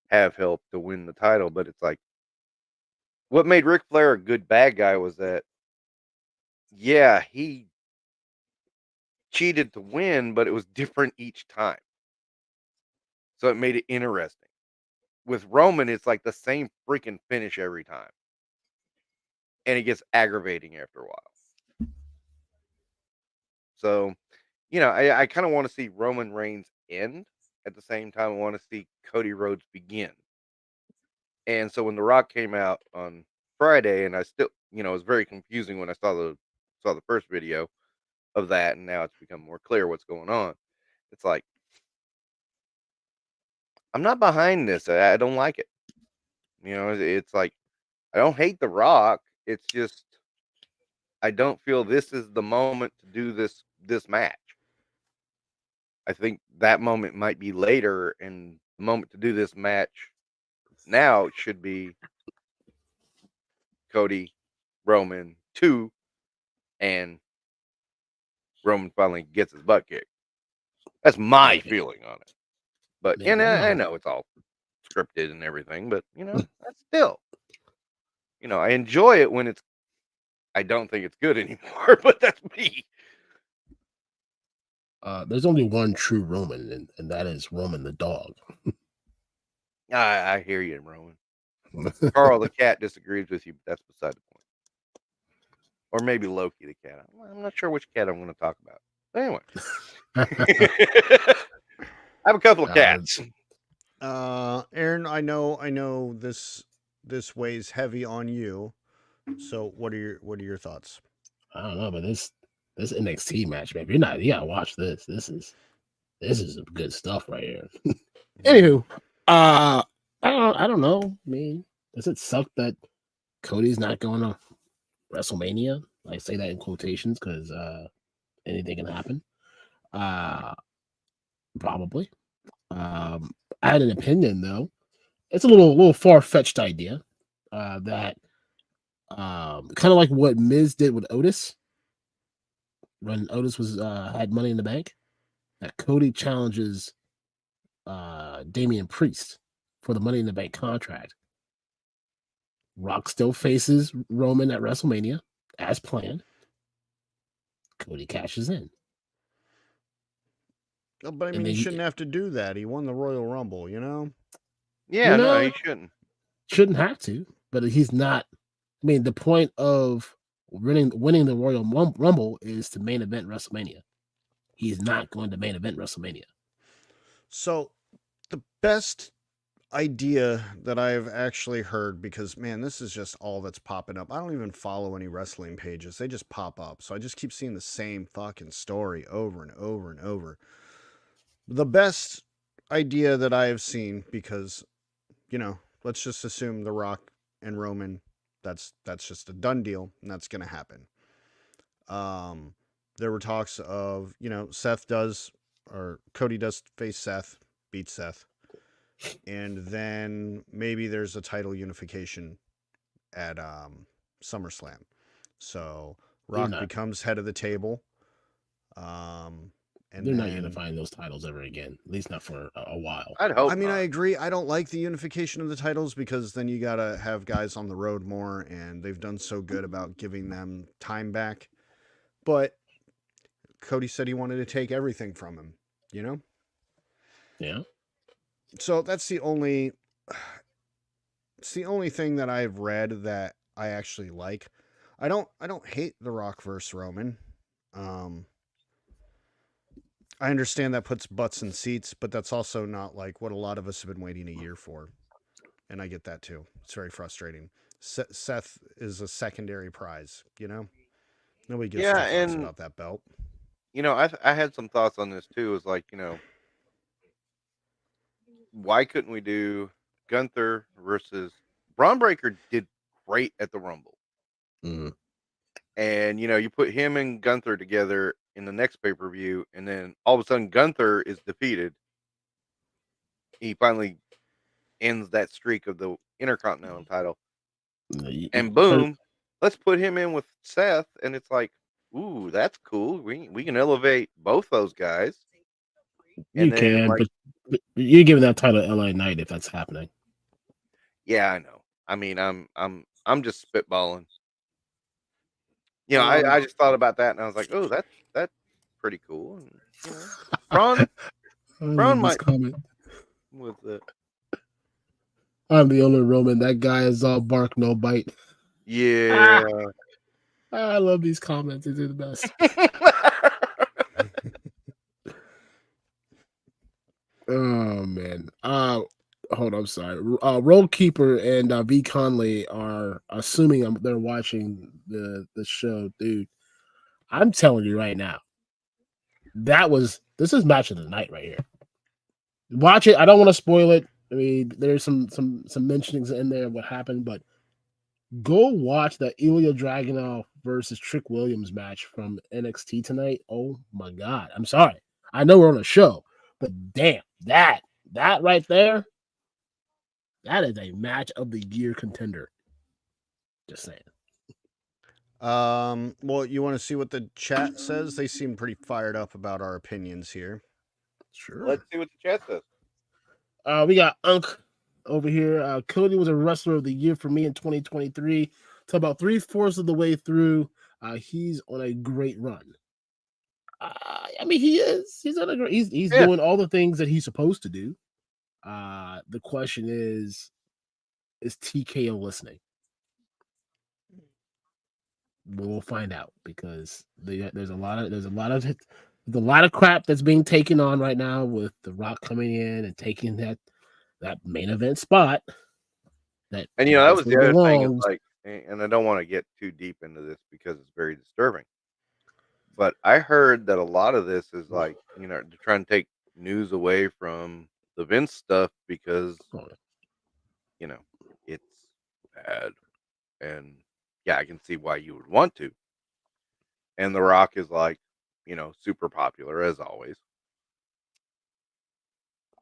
have help to win the title, but it's like what made Ric Flair a good bad guy was that yeah, he cheated to win, but it was different each time. So it made it interesting. With Roman, it's like the same freaking finish every time. And it gets aggravating after a while. So, I kind of want to see Roman Reigns end. At the same time, I want to see Cody Rhodes begin. And so when The Rock came out on Friday, and I still, it was very confusing when I saw the first video of that, and now it's become more clear what's going on. It's like I'm not behind this. I don't like it. It's like I don't hate The Rock. It's just I don't feel this is the moment to do this match. I think that moment might be later, and the moment to do this match now should be Cody, Roman 2, and Roman finally gets his butt kicked. That's my feeling on it. But I know it's all scripted and everything, but that's still, I enjoy it when I don't think it's good anymore, but that's me. There's only one true Roman, and that is Roman the dog. I hear you, Roman. Carl the cat disagrees with you, but that's beside the point. Or maybe Loki the cat. I'm not sure which cat I'm going to talk about. But anyway. I have a couple of cats. Aaron, I know this weighs heavy on you. So what are your thoughts? I don't know, but This NXT match, man. If you're not, you gotta watch this. This is some good stuff right here. Anywho, I don't know. I mean, does it suck that Cody's not going to WrestleMania? I say that in quotations because anything can happen. Probably. I had an opinion though. It's a little far-fetched idea. That kind of like what Miz did with Otis when Otis was had Money in the Bank. That Cody challenges Damian Priest for the Money in the Bank contract. Rock still faces Roman at WrestleMania as planned. Cody cashes in. Oh, but I mean, he shouldn't have to do that. He won the Royal Rumble, you know? Yeah, no, he shouldn't. Shouldn't have to, but he's not. I mean, the point of winning the Royal Rumble is to main event WrestleMania. He's not going to main event WrestleMania. So, the best idea that I've actually heard, because man, this is just all that's popping up. I don't even follow any wrestling pages. They just pop up. So I just keep seeing the same fucking story over and over and over. The best idea that I have seen, because, you know, let's just assume The Rock and Roman, that's just a done deal, and that's going to happen. There were talks of, you know, Cody does face Seth, beat Seth, and then maybe there's a title unification at SummerSlam. So Rock becomes head of the table. And they're not unifying those titles ever again, at least not for a while. I'd hope. I mean, I agree. I don't like the unification of the titles because then you gotta have guys on the road more, and they've done so good about giving them time back. But Cody said he wanted to take everything from him, you know? Yeah. So that's the only thing that I've read that I actually like. I don't hate The Rock versus Roman. I understand that puts butts in seats, but that's also not like what a lot of us have been waiting a year for. And I get that too. It's very frustrating. Seth is a secondary prize, you know? Nobody gives two fucks about that belt. You know, I had some thoughts on this too. It was like, you know, why couldn't we do Gunther versus Braun Breaker did great at the Rumble. Mm. And, you know, you put him and Gunther together in the next pay-per-view, and then all of a sudden Gunther is defeated. He finally ends that streak of the Intercontinental title. And boom, let's put him in with Seth, and it's like, ooh, that's cool. We can elevate both those guys. You can, like, but you're giving that title to LA Knight if that's happening. Yeah, I know. I mean, I'm just spitballing. You know, I just thought about that, and I was like, oh, that's pretty cool. And, you know, Braun might comment with it. I'm the only Roman. That guy is all bark, no bite. Yeah. I love these comments. These are the best. Oh man. Hold on, I'm sorry. Road Keeper and V Conley are assuming they're watching the show, dude. I'm telling you right now, this is match of the night right here. Watch it. I don't want to spoil it. I mean, there's some mentionings in there of what happened, but go watch the Ilya Dragunov versus Trick Williams match from NXT tonight. Oh my God. I'm sorry. I know we're on a show, but damn, that right there, that is a match of the year contender. Just saying. Well, you want to see what the chat says? They seem pretty fired up about our opinions here. Sure. Let's see what the chat says. We got Unk over here. Cody was a wrestler of the year for me in 2023. So about 3/4 of the way through, he's on a great run. I mean, he is. He's on a great. He's doing all the things that he's supposed to do. The question is TKO listening? We'll find out because there's a lot of crap that's being taken on right now with The Rock coming in and taking that main event spot. And you know, that was the other thing. Is like, and I don't want to get too deep into this because it's very disturbing. But I heard that a lot of this is like, they're trying to take news away from the Vince stuff because, it's bad. And yeah, I can see why you would want to. And The Rock is like, super popular as always.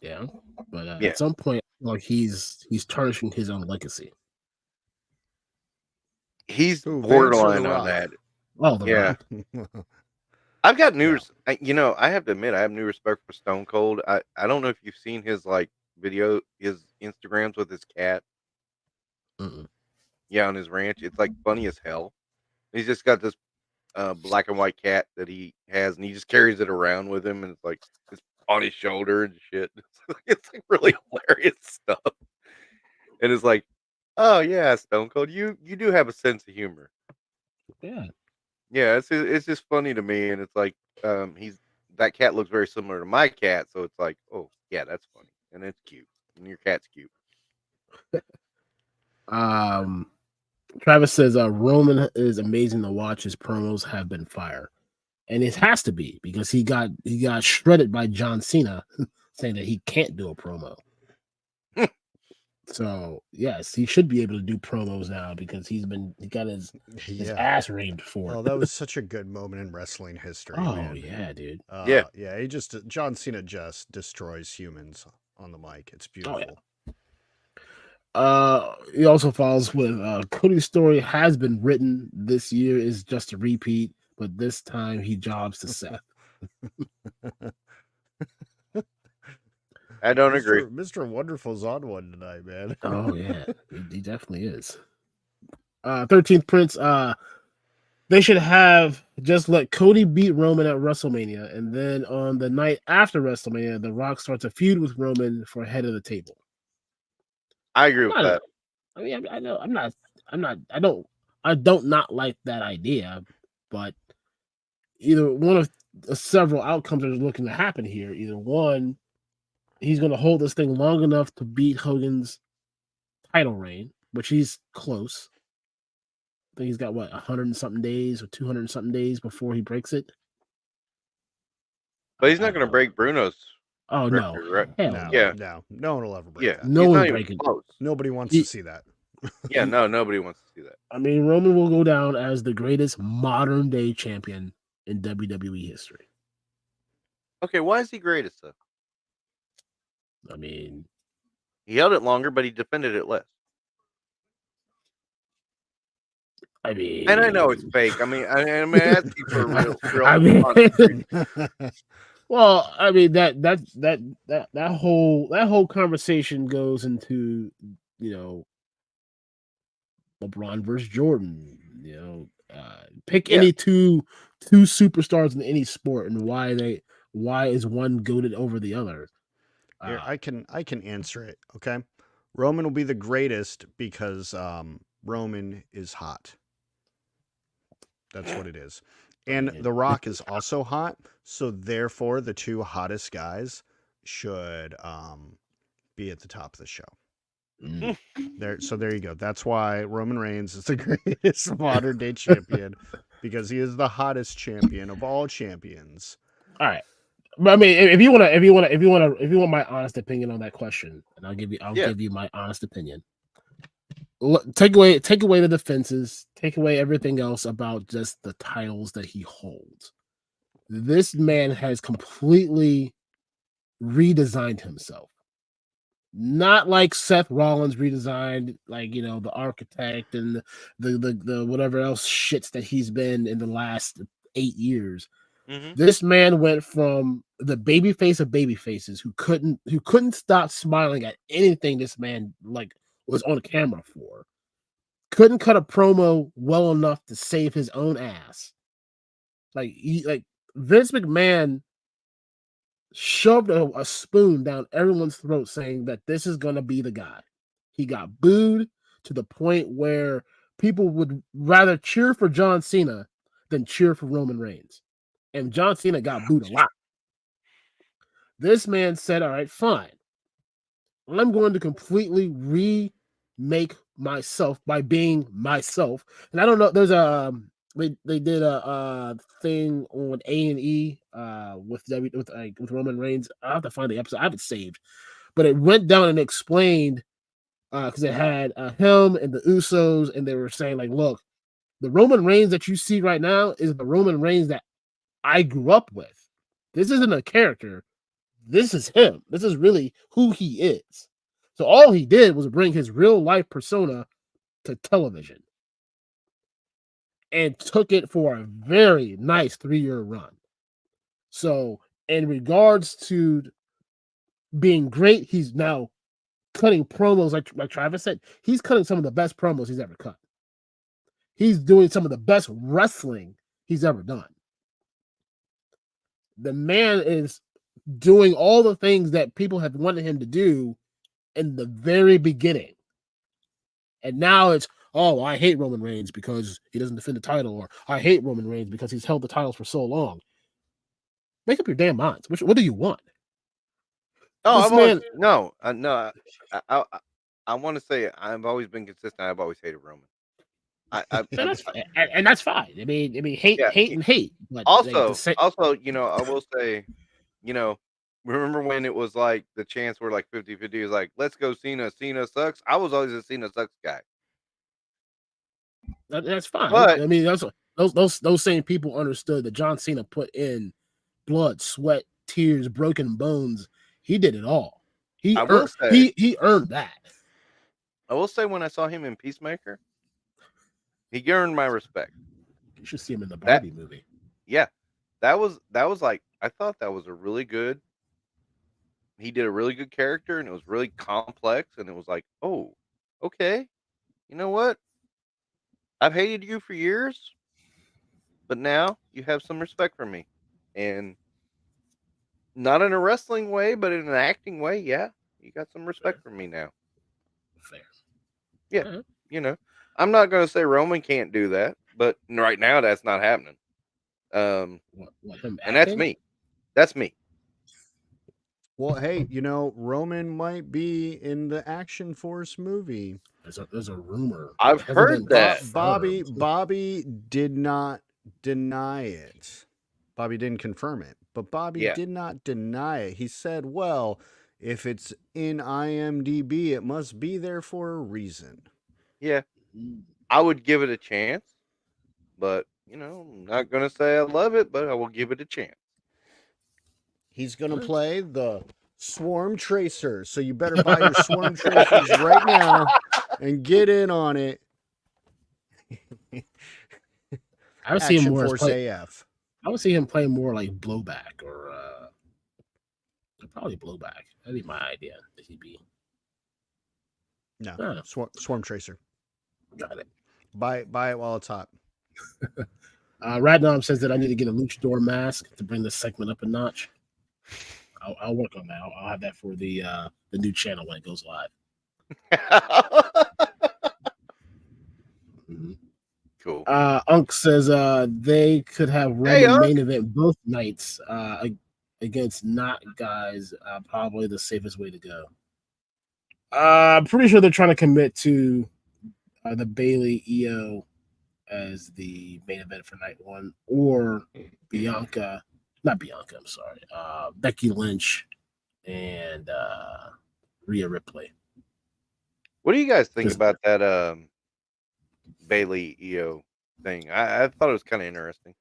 Yeah, but Yeah. at some point, like he's tarnishing his own legacy. He's Who, Vance or The borderline on Rock? that. Oh, the Yeah. Rock. I've got new, Yeah. I have to admit, I have new respect for Stone Cold. I don't know if you've seen his like his Instagrams with his cat. Mm-mm. Yeah, on his ranch. It's like funny as hell. He's just got this black and white cat that he has, and he just carries it around with him, and it's like it's on his shoulder and shit. It's like really hilarious stuff. And it's like, oh yeah, Stone Cold, you do have a sense of humor. Yeah. Yeah, it's just funny to me, and it's like he's that cat looks very similar to my cat, so it's like, oh yeah, that's funny, and it's cute, and your cat's cute. Travis says Roman is amazing to watch. His promos have been fire, and it has to be because he got shredded by John Cena, saying that he can't do a promo. So yes, he should be able to do promos now because he got his ass raped for it. Oh, that was such a good moment in wrestling history. Oh man. yeah, dude. Yeah. He John Cena just destroys humans on the mic. It's beautiful. Oh, yeah. He also follows with Cody's story has been written. This year is just a repeat, but this time he jobs to Seth. I don't agree. Mr. Wonderful's on one tonight, man. Oh yeah, he definitely is. 13th Prince. They should have just let Cody beat Roman at WrestleMania, and then on the night after WrestleMania, The Rock starts a feud with Roman for head of the table. I agree with that. I mean, I know I don't not like that idea, but either one of several outcomes are looking to happen here. Either one, he's going to hold this thing long enough to beat Hogan's title reign, which he's close. I think he's got 100 and something days or 200 and something days before he breaks it. But he's not going to break Bruno's. Oh record, no! right? Hell yeah, no one will ever break yeah. that. No one break it. Close. Nobody wants to see that. Yeah, no, nobody wants to see that. I mean, Roman will go down as the greatest modern day champion in WWE history. Okay, why is he greatest though? I mean, he held it longer, but he defended it less. And I know it's fake. I mean, I'm asking for real. I mean, well, I mean that whole conversation goes into LeBron versus Jordan. Pick any two superstars in any sport and why is one goated over the other. Here, I can answer it. Okay, Roman will be the greatest because Roman is hot. That's what it is. And The Rock is also hot, so therefore the two hottest guys should be at the top of the show. There you go. That's why Roman Reigns is the greatest modern day champion, because he is the hottest champion of all champions. All right. But I mean, if you want my honest opinion on that question, and I'll give you my honest opinion. Take away the defenses, take away everything else about just the titles that he holds. This man has completely redesigned himself. Not like Seth Rollins redesigned, like the architect and the whatever else shits that he's been in the last 8 years. Mm-hmm. This man went from the babyface of babyfaces who couldn't stop smiling at anything this man was on camera for. Couldn't cut a promo well enough to save his own ass. Vince McMahon shoved a spoon down everyone's throat saying that this is going to be the guy. He got booed to the point where people would rather cheer for John Cena than cheer for Roman Reigns. And John Cena got booed a lot. This man said, all right, fine. I'm going to completely remake myself by being myself. And I don't know, there's a they did a thing on A&E with Roman Reigns. I have to find the episode. I have it saved, but it went down and explained because it had him and the Usos, and they were saying like, look, the Roman Reigns that you see right now is the Roman Reigns that I grew up with. This isn't a character. This is him. This is really who he is. So all he did was bring his real life persona to television and took it for a very nice 3-year run. So in regards to being great, he's now cutting promos like Travis said. He's cutting some of the best promos he's ever cut. He's doing some of the best wrestling he's ever done. The man is doing all the things that people have wanted him to do in the very beginning. And now it's, oh, I hate Roman Reigns because he doesn't defend the title, or I hate Roman Reigns because he's held the titles for so long. Make up your damn minds. What do you want? Oh, This I've always, man, no, no. I want to say I've always been consistent. I've always hated Roman. and that's fine. I mean, hate, Yeah. hate, and hate. But Also, I will say, remember when it was like the chance were like 50-50 is like, let's go Cena. Cena sucks. I was always a Cena sucks guy. that's fine. But I mean, those same people understood that John Cena put in blood, sweat, tears, broken bones. He did it all. He earned that. I will say when I saw him in Peacemaker, he earned my respect. You should see him in the Barbie movie. Yeah, that was like, I thought that was a really good. He did a really good character, and it was really complex, and it was like, oh, okay, you know what? I've hated you for years, but now you have some respect for me, and not in a wrestling way, but in an acting way. Yeah, you got some respect for me now. Fair. Yeah, I'm not going to say Roman can't do that, but right now that's not happening. Him and that's acting? me. That's me. Well, hey, Roman might be in the Action Force movie. There's a rumor. I've heard that. Bobby did not deny it. Bobby didn't confirm it, but Bobby did not deny it. He said, well, if it's in IMDb, it must be there for a reason. Yeah. I would give it a chance, but, I'm not going to say I love it, but I will give it a chance. He's going to play the Swarm Tracer, so you better buy your Swarm Tracers right now and get in on it. I would see him more Force AF. I would see him play more like Blowback or probably Blowback. That'd be my idea. That he'd be. No, Swarm Tracer. Got it. Buy it while it's hot. Radnom says that I need to get a luchador mask to bring this segment up a notch. I'll work on that. I'll have that for the new channel when it goes live. Mm-hmm. Cool. Unk says they could have Roman main event both nights against not guys. Probably the safest way to go. I'm pretty sure they're trying to commit to the Bailey EO as the main event for night one, or not Bianca. I'm sorry, Becky Lynch and Rhea Ripley. What do you guys think about that Bailey EO thing? I thought it was kind of interesting.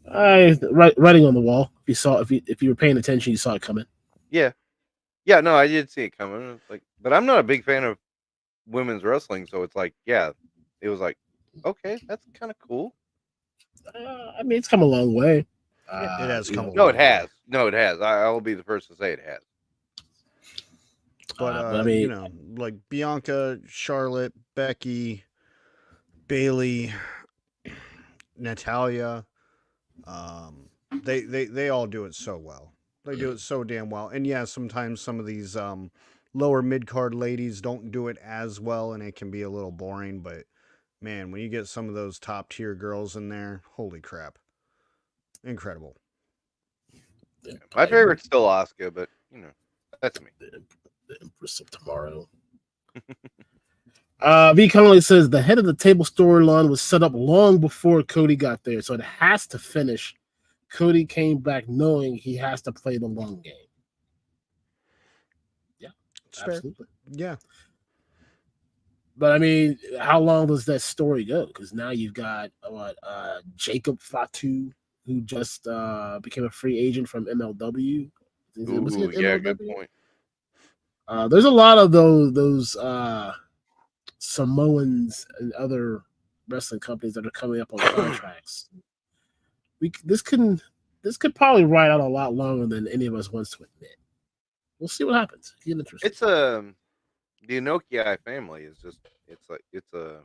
Writing on the wall. If you were paying attention, you saw it coming. Yeah, no, I did see it coming. It's like, but I'm not a big fan of women's wrestling, so it's like, yeah, it was like, okay, that's kind of cool. I mean, it's come a long way. It has come. No, it has. No, it has. I will be the first to say it has. But I mean, like Bianca, Charlotte, Becky, Bailey, Natalia, they all do it so well. They do it so damn well. And yeah, sometimes some of these lower mid-card ladies don't do it as well, and it can be a little boring. But man, when you get some of those top tier girls in there, holy crap, incredible. Yeah, my favorite's still Asuka, but that's me. The Empress of Tomorrow. V. Conley says the head of the table storyline was set up long before Cody got there, so it has to finish. Cody came back knowing he has to play the long game. Yeah, It's fair. absolutely. Yeah. But I mean, how long does that story go? Because now you've got Jacob Fatu, who just became a free agent from MLW. Was he Ooh, at yeah, good MLW? point. There's a lot of those Samoans and other wrestling companies that are coming up on contracts. This could probably ride out a lot longer than any of us wants to admit. We'll see what happens. Get interested. It's the Inoki family is just it's a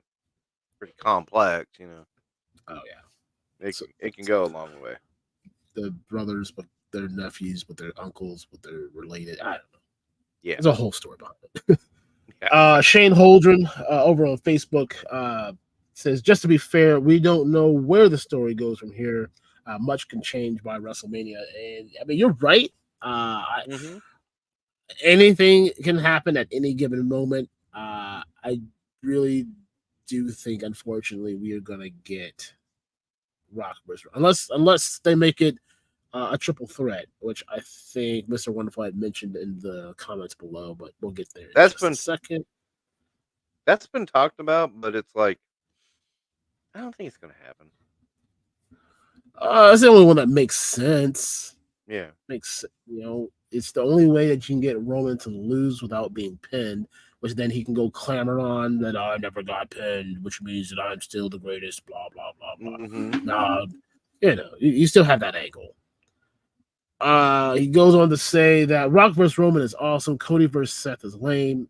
pretty complex, you know. Oh yeah, It can go a long way. the brothers with their nephews, with their uncles, with their related. I don't know. Yeah, There's a whole story behind it. yeah. Shane Holdren over on Facebook says, just to be fair, we don't know where the story goes from here. Much can change by WrestleMania. And I mean, you're right. Mm-hmm. Anything can happen at any given moment. I really do think, unfortunately, we are going to get Rock versus unless they make it a triple threat, which I think Mr. Wonderful had mentioned in the comments below, but we'll get there in just a second. That's been talked about, but it's like I don't think it's gonna happen. It's the only one that makes sense. Yeah. It's the only way that you can get Roman to lose without being pinned, which then he can go clamor on that I never got pinned, which means that I'm still the greatest, blah, blah, blah, blah. Mm-hmm. Nah, you still have that angle. He goes on to say that Rock versus Roman is awesome. Cody versus Seth is lame.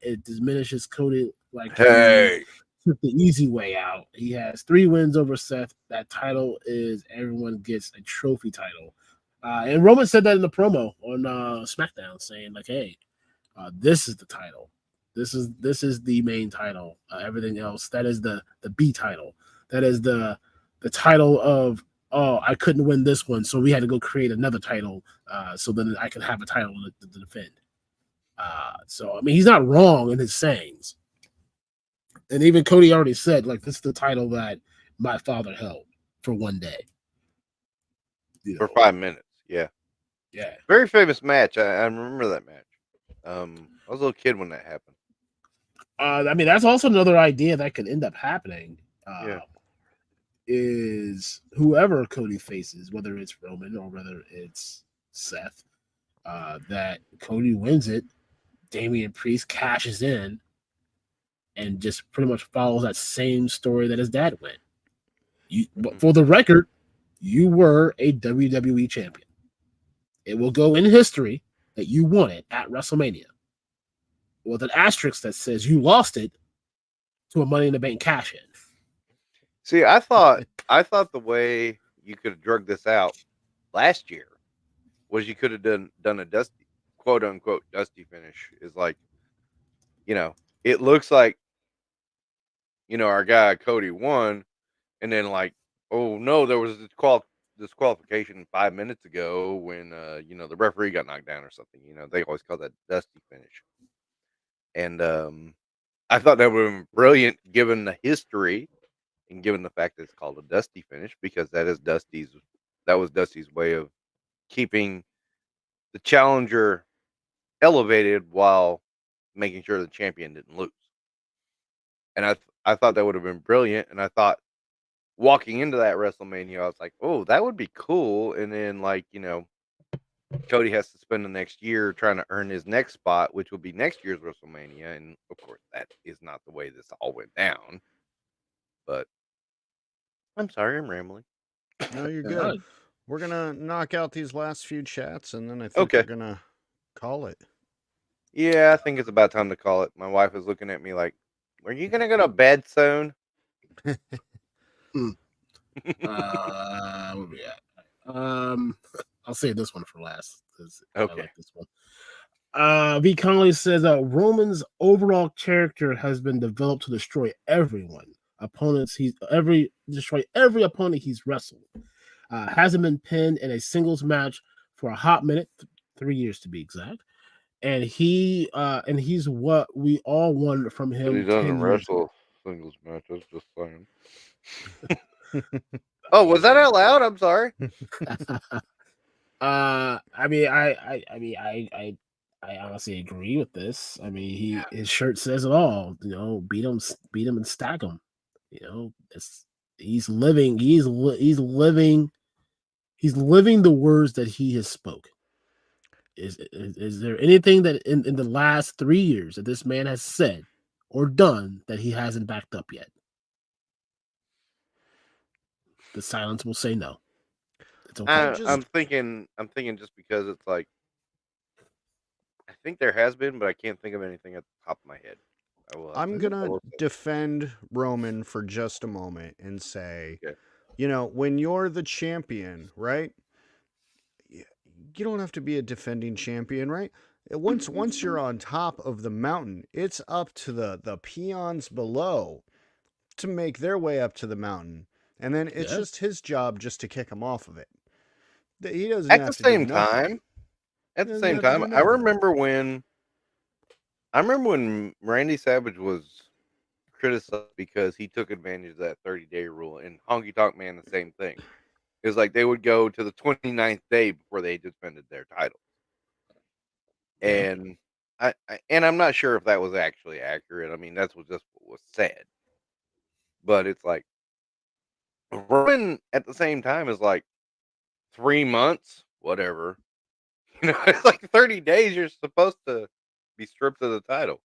It diminishes Cody like Hey. he took the easy way out. He has 3 wins over Seth. That title is everyone gets a trophy title. And Roman said that in the promo on SmackDown, saying like, "Hey, this is the title. This is the main title. Everything else, that is the B title. That is the title of." Oh, I couldn't win this one, so we had to go create another title so then I can have a title to defend. So, I mean, he's not wrong in his sayings. And even Cody already said, like, this is the title that my father held for one day. For 5 minutes, yeah. Yeah. Very famous match. I remember that match. I was a little kid when that happened. I mean, that's also another idea that could end up happening. Yeah. Is whoever Cody faces, whether it's Roman or whether it's Seth, that Cody wins it, Damian Priest cashes in, and just pretty much follows that same story that his dad went. But for the record, you were a WWE champion. It will go in history that you won it at WrestleMania with an asterisk that says you lost it to a Money in the Bank cash in. See, I thought the way you could have drugged this out last year was you could have done a dusty, quote unquote dusty finish. Is like, it looks like, our guy Cody won, and then like, oh no, there was disqualification 5 minutes ago when the referee got knocked down or something. They always call that dusty finish, and I thought that would have been brilliant given the history. And given the fact that it's called a dusty finish, because that was Dusty's way of keeping the challenger elevated while making sure the champion didn't lose. And I thought that would have been brilliant. And I thought walking into that WrestleMania, I was like, oh, that would be cool. And then Cody has to spend the next year trying to earn his next spot, which will be next year's WrestleMania. And of course, that is not the way this all went down. But I'm sorry, I'm rambling. No, you're good. We're gonna knock out these last few chats, and then I think Okay. we're gonna call it. Yeah, I think it's about time to call it. My wife is looking at me like, "Are you gonna go to bed soon?" Where we at? I'll save this one for last because Okay. I like this one. V. Conley says Roman's overall character has been developed to destroy everyone. Destroy every opponent he's wrestled. Hasn't been pinned in a singles match for a hot minute, 3 years to be exact. and he's what we all wanted from But him he 10 doesn't years wrestle singles matches. Just saying. Oh, was that out loud? I'm sorry. ago. I mean, I honestly agree with this. I mean, his shirt says it all. You know, beat him, and stack him. You know, he's living the words that he has spoke. Is there anything that in the last 3 years that this man has said or done that he hasn't backed up yet? The silence will say no. It's okay. I'm thinking just because it's like I think there has been, but I can't think of anything at the top of my head. I'm gonna defend Roman for just a moment and say, Okay. you know, when you're the champion, right? You don't have to be a defending champion, right? Once you're on top of the mountain, it's up to the peons below to make their way up to the mountain, and then it's just his job just to kick them off of it. He doesn't At have the to do same nothing. time, He at the doesn't same have to do time, I nothing. remember when Randy Savage was criticized because he took advantage of that 30-day rule, and Honky Tonk Man the same thing. It was like they would go to the 29th day before they defended their title. And I'm not sure if that was actually accurate. I mean, that's just what was said. But it's like Roman at the same time is like 3 months, whatever. You know, it's like 30 days you're supposed to be stripped of the title.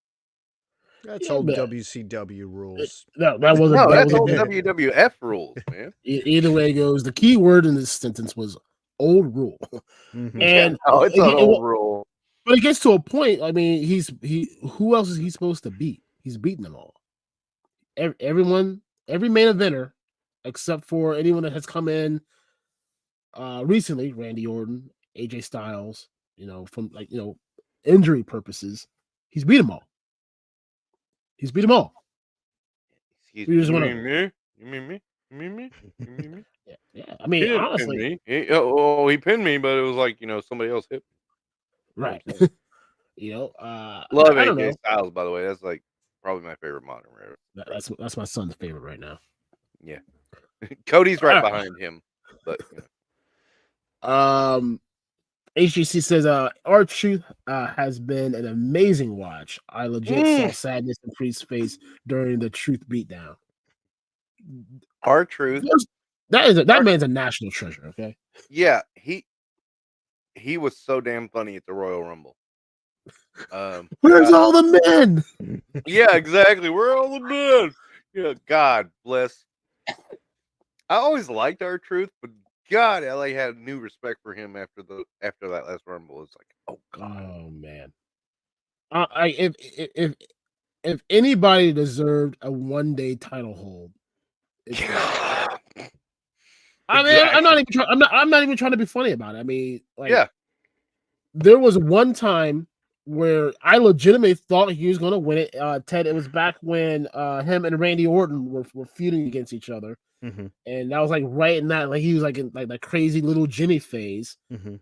That's old WCW rules. That wasn't. No, that that's wasn't old WWF rules, man. Either way it goes, the key word in this sentence was old rule. Mhm. And No, it's an old rule. But it gets to a point. I mean, who else is he supposed to beat? He's beaten them all. Everyone, every main eventer, except for anyone that has come in recently, Randy Orton, AJ Styles, you know, from injury purposes, he's beat them all. He's beat them all. You mean me? You mean me? You mean me? You mean me? Yeah. I mean, honestly, he pinned me, but it was like somebody else hit me. Right. Love I don't AJ know. Styles, by the way. That's like probably my favorite modern rare. That's my son's favorite right now. Yeah, Cody's right behind him, but HGC says, R-Truth has been an amazing watch. I legit saw sadness in Priest's face during the Truth beatdown. R-Truth, that man's a national treasure. Okay. Yeah, he was so damn funny at the Royal Rumble. Where's all the men? Yeah, exactly. Where are all the men? Yeah, God bless. I always liked R-Truth, but God, LA had new respect for him after that last Rumble. It's like, oh God, oh man. If anybody deserved a 1-day title hold, I mean, I'm not even trying to be funny about it. I mean, there was one time where I legitimately thought he was going to win it. Ted, it was back when him and Randy Orton were feuding against each other, and that was like right in that, like he was like in like that crazy little Jimmy phase, and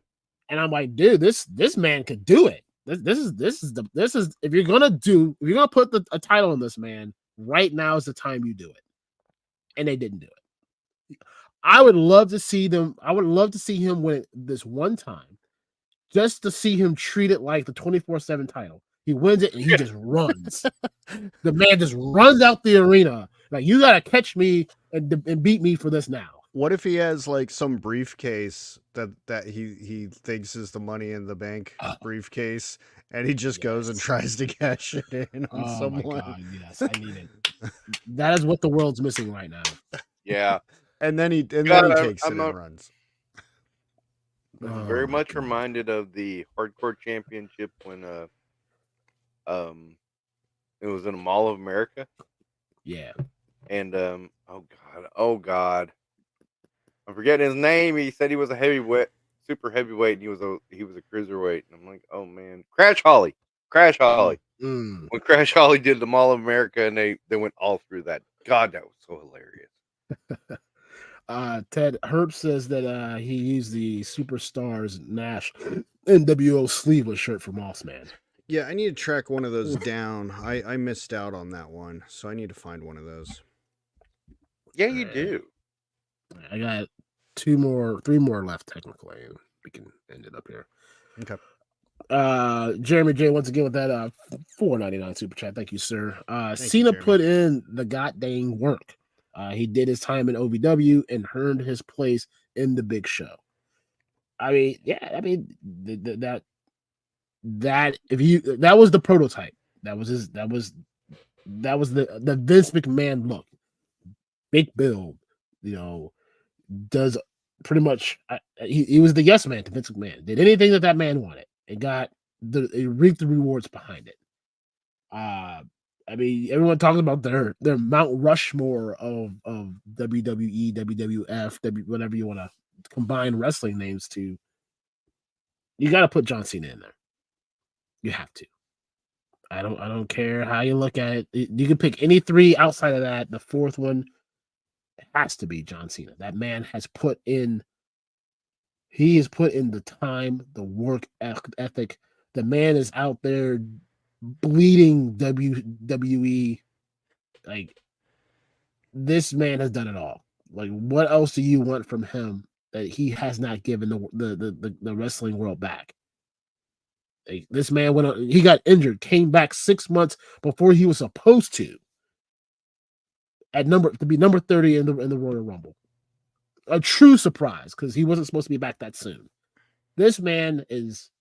I'm like, dude, this man could do it. This is if you're gonna put a title on this man, right now is the time you do it, and they didn't do it. I would love to see them. I would love to see him win it this one time, just to see him treat it like the 24/7 title. He wins it and he just runs. The man just runs out the arena. Like, you gotta catch me and beat me for this now. What if he has like some briefcase that he thinks is the Money in the Bank briefcase, and he just goes and tries to cash it in on someone? My God, yes, I need it. That is what the world's missing right now. Yeah. And then he takes it and runs. I'm very much reminded of the Hardcore Championship when it was in a Mall of America. Yeah. And oh God. I'm forgetting his name. He said he was a heavyweight, super heavyweight, and he was a cruiserweight. And I'm like, oh man. Crash Holly. When Crash Holly did the Mall of America and they went all through that. God, that was so hilarious. Ted Herb says that he used the Superstars Nash NWO sleeveless shirt for Moss Man. Yeah, I need to track one of those down. I missed out on that one, so I need to find one of those. Yeah, you do. I got three more left technically, and we can end it up here. Okay. Jeremy J once again with that $4.99 super chat. Thank you, sir. Thank you, Cena Jeremy. put in the goddamn work. He did his time in OVW and earned his place in the big show. I mean, yeah, I mean that was the prototype. That was the Vince McMahon look. Big build, does pretty much. He was the yes man to Vince McMahon. Did anything that man wanted, and it reaped the rewards behind it. I mean, everyone talks about their Mount Rushmore of WWE, WWF, whatever you want to combine wrestling names to. You got to put John Cena in there. You have to. I don't care how you look at it. You can pick any three outside of that. The fourth one has to be John Cena. That man has put in. He has put in the time, the work ethic. The man is out there bleeding WWE. Like, this man has done it all. Like, what else do you want from him that he has not given the wrestling world back? Like, this man he got injured, came back 6 months before he was supposed to be number 30 in the Royal Rumble. A true surprise, because he wasn't supposed to be back that soon. This man is,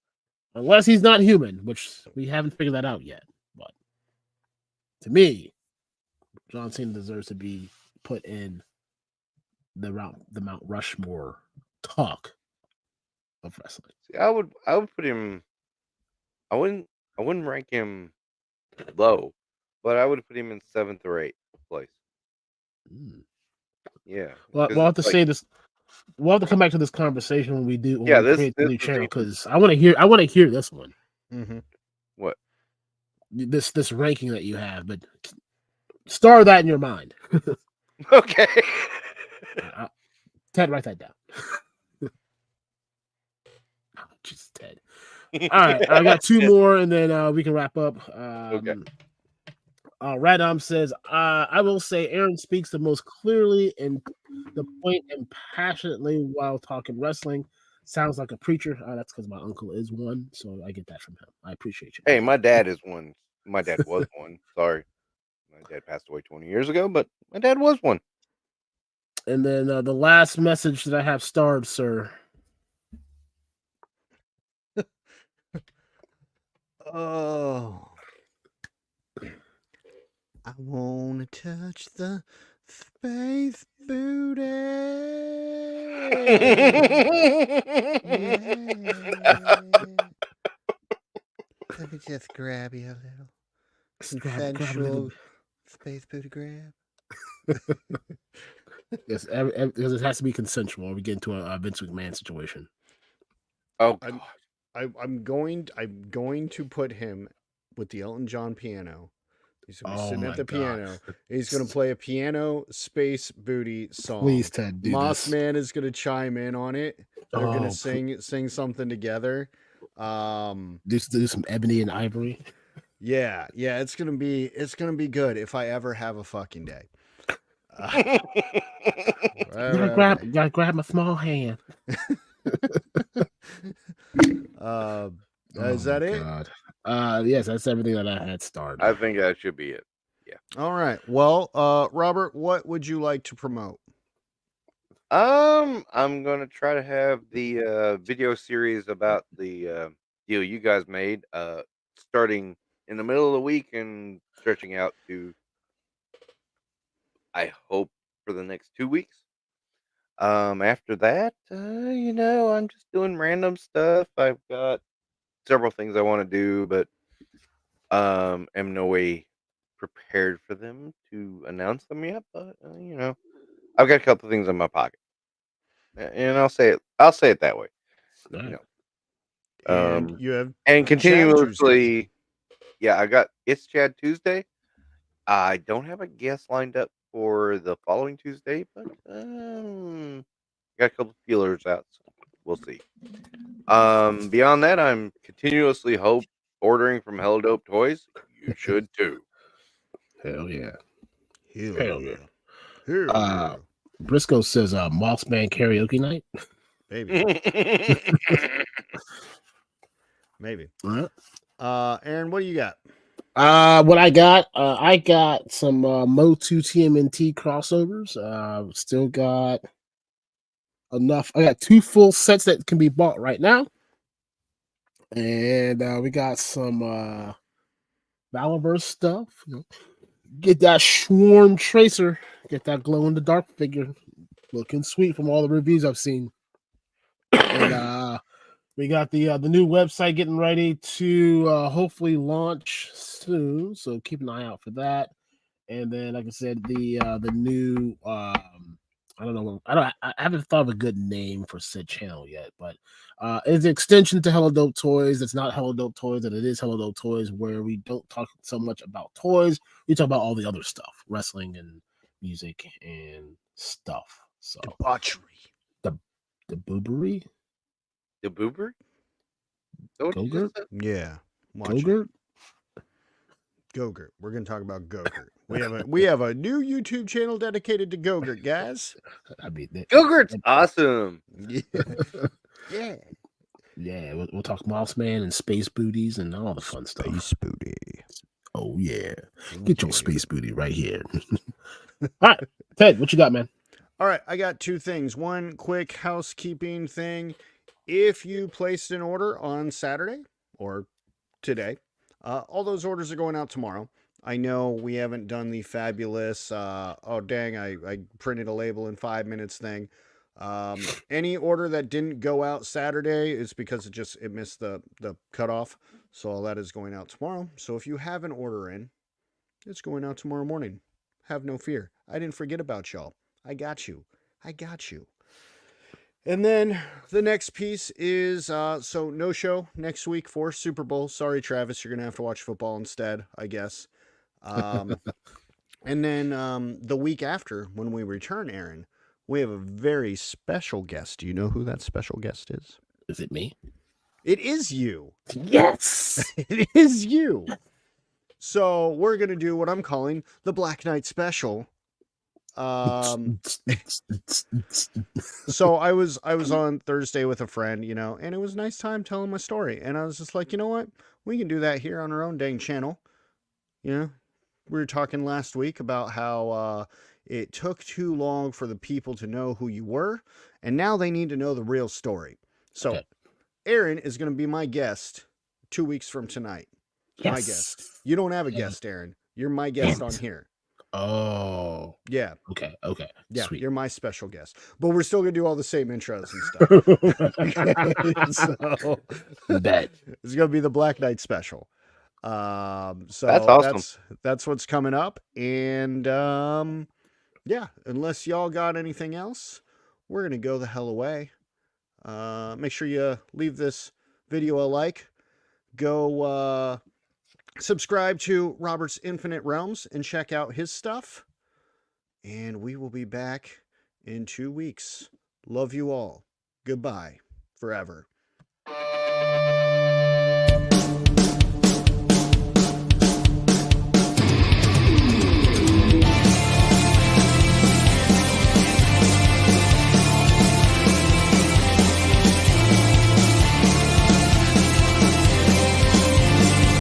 unless he's not human, which we haven't figured that out yet, but to me, John Cena deserves to be put in the Mount Rushmore talk of wrestling. See, I would put him. I wouldn't rank him low, but I would put him in 7th or 8th place. Yeah. Well, we'll have to say this. We'll have to come back to this conversation when we create the new channel, because I want to hear this one. Mm-hmm. What? This ranking that you have, but star that in your mind. Okay. Ted, write that down. Oh, Jesus, Ted. All right, I got two more, and then we can wrap up. Okay. Radom says, I will say Aaron speaks the most clearly and the point and passionately while talking wrestling. Sounds like a preacher. That's because my uncle is one, so I get that from him. I appreciate you. Hey, my dad is one. My dad was one. Sorry. My dad passed away 20 years ago, but my dad was one. And then the last message that I have starred, sir. Oh. I want to touch the space booty. Yeah. Let me just grab you a little consensual space booty grab. Yes, because it has to be consensual, or we get into a Vince McMahon situation. Oh, I'm going to put him with the Elton John piano. He's going to be sitting at the piano. He's going to play a piano space booty song. Please, Ted, do Moss this. Man is going to chime in on it. They're going to sing something together. Do some Ebony and Ivory. Yeah, it's gonna be good if I ever have a fucking day. Gotta grab my small hand. Is that it? God. Yes, that's everything that I had started. I think that should be it. Yeah. All right. Well, Robert, what would you like to promote? I'm gonna try to have the video series about the deal you guys made, starting in the middle of the week and stretching out to, I hope, for the next 2 weeks. After that, I'm just doing random stuff. I've got several things I want to do, but am no way prepared for them to announce them yet. But I've got a couple of things in my pocket, and I'll say it that way. Right. And you have continuously. Yeah, I got It's Chad Tuesday. I don't have a guest lined up for the following Tuesday, but got a couple feelers out, so we'll see. Beyond that, I'm continuously ordering from Hellodope Toys, you should too. Hell yeah. Hell yeah. Hell yeah. Briscoe says Mossman karaoke night. Maybe. Maybe. Aaron, what do you got? What I got some Mo2 TMNT crossovers. Still got enough. I got 2 full sets that can be bought right now. And we got some Valorverse stuff. Get that Swarm Tracer. Get that glow in the dark figure. Looking sweet from all the reviews I've seen. And we got the new website getting ready to hopefully launch soon. So keep an eye out for that. And then, like I said, the new I don't know. I haven't thought of a good name for said channel yet, but it's an extension to Hellodope Toys. It's not Hellodope Toys, and it is Hellodope Toys, where we don't talk so much about toys. We talk about all the other stuff, wrestling and music and stuff. So Debauchery. The boobery. The boober? Gogurt? Yeah. Gogurt? Gogurt. We're gonna talk about Gogurt. We have a new YouTube channel dedicated to Gogurt, guys. I mean, Gogurt's awesome. Yeah. Yeah, we'll talk Mossman and space booties and all the fun stuff. Space booty. Oh yeah, get your space booty right here. All right, Ted, what you got, man? All right, I got 2 things. One quick housekeeping thing. If you placed an order on Saturday or today, all those orders are going out tomorrow. I know we haven't done the fabulous, oh dang, I printed a label in 5 minutes thing. Any order that didn't go out Saturday is because it missed the cutoff. So all that is going out tomorrow. So if you have an order in, it's going out tomorrow morning. Have no fear. I didn't forget about y'all. I got you. And then the next piece is, so no show next week for Super Bowl. Sorry, Travis, you're going to have to watch football instead, I guess. And then the week after, when we return, Aaron, we have a very special guest. Do you know who that special guest is? Is it me? It is you. Yes! It is you. So we're going to do what I'm calling the Blacknight special. So I was on Thursday with a friend, and it was a nice time telling my story. And I was just like, you know what? We can do that here on our own dang channel. We were talking last week about how it took too long for the people to know who you were, and now they need to know the real story. So okay. Aaron is going to be my guest 2 weeks from tonight. Yes. My guest. You don't have a guest, Aaron. You're my guest on here. Oh. Yeah. Okay. Yeah, sweet. You're my special guest. But we're still going to do all the same intros and stuff. So bet. It's going to be the Blacknight special. So that's awesome. That's what's coming up. And yeah, unless y'all got anything else, we're going to go the hell away. Make sure you leave this video a like. Go subscribe to Robert's Infinite Realms and check out his stuff. And we will be back in 2 weeks. Love you all. Goodbye forever.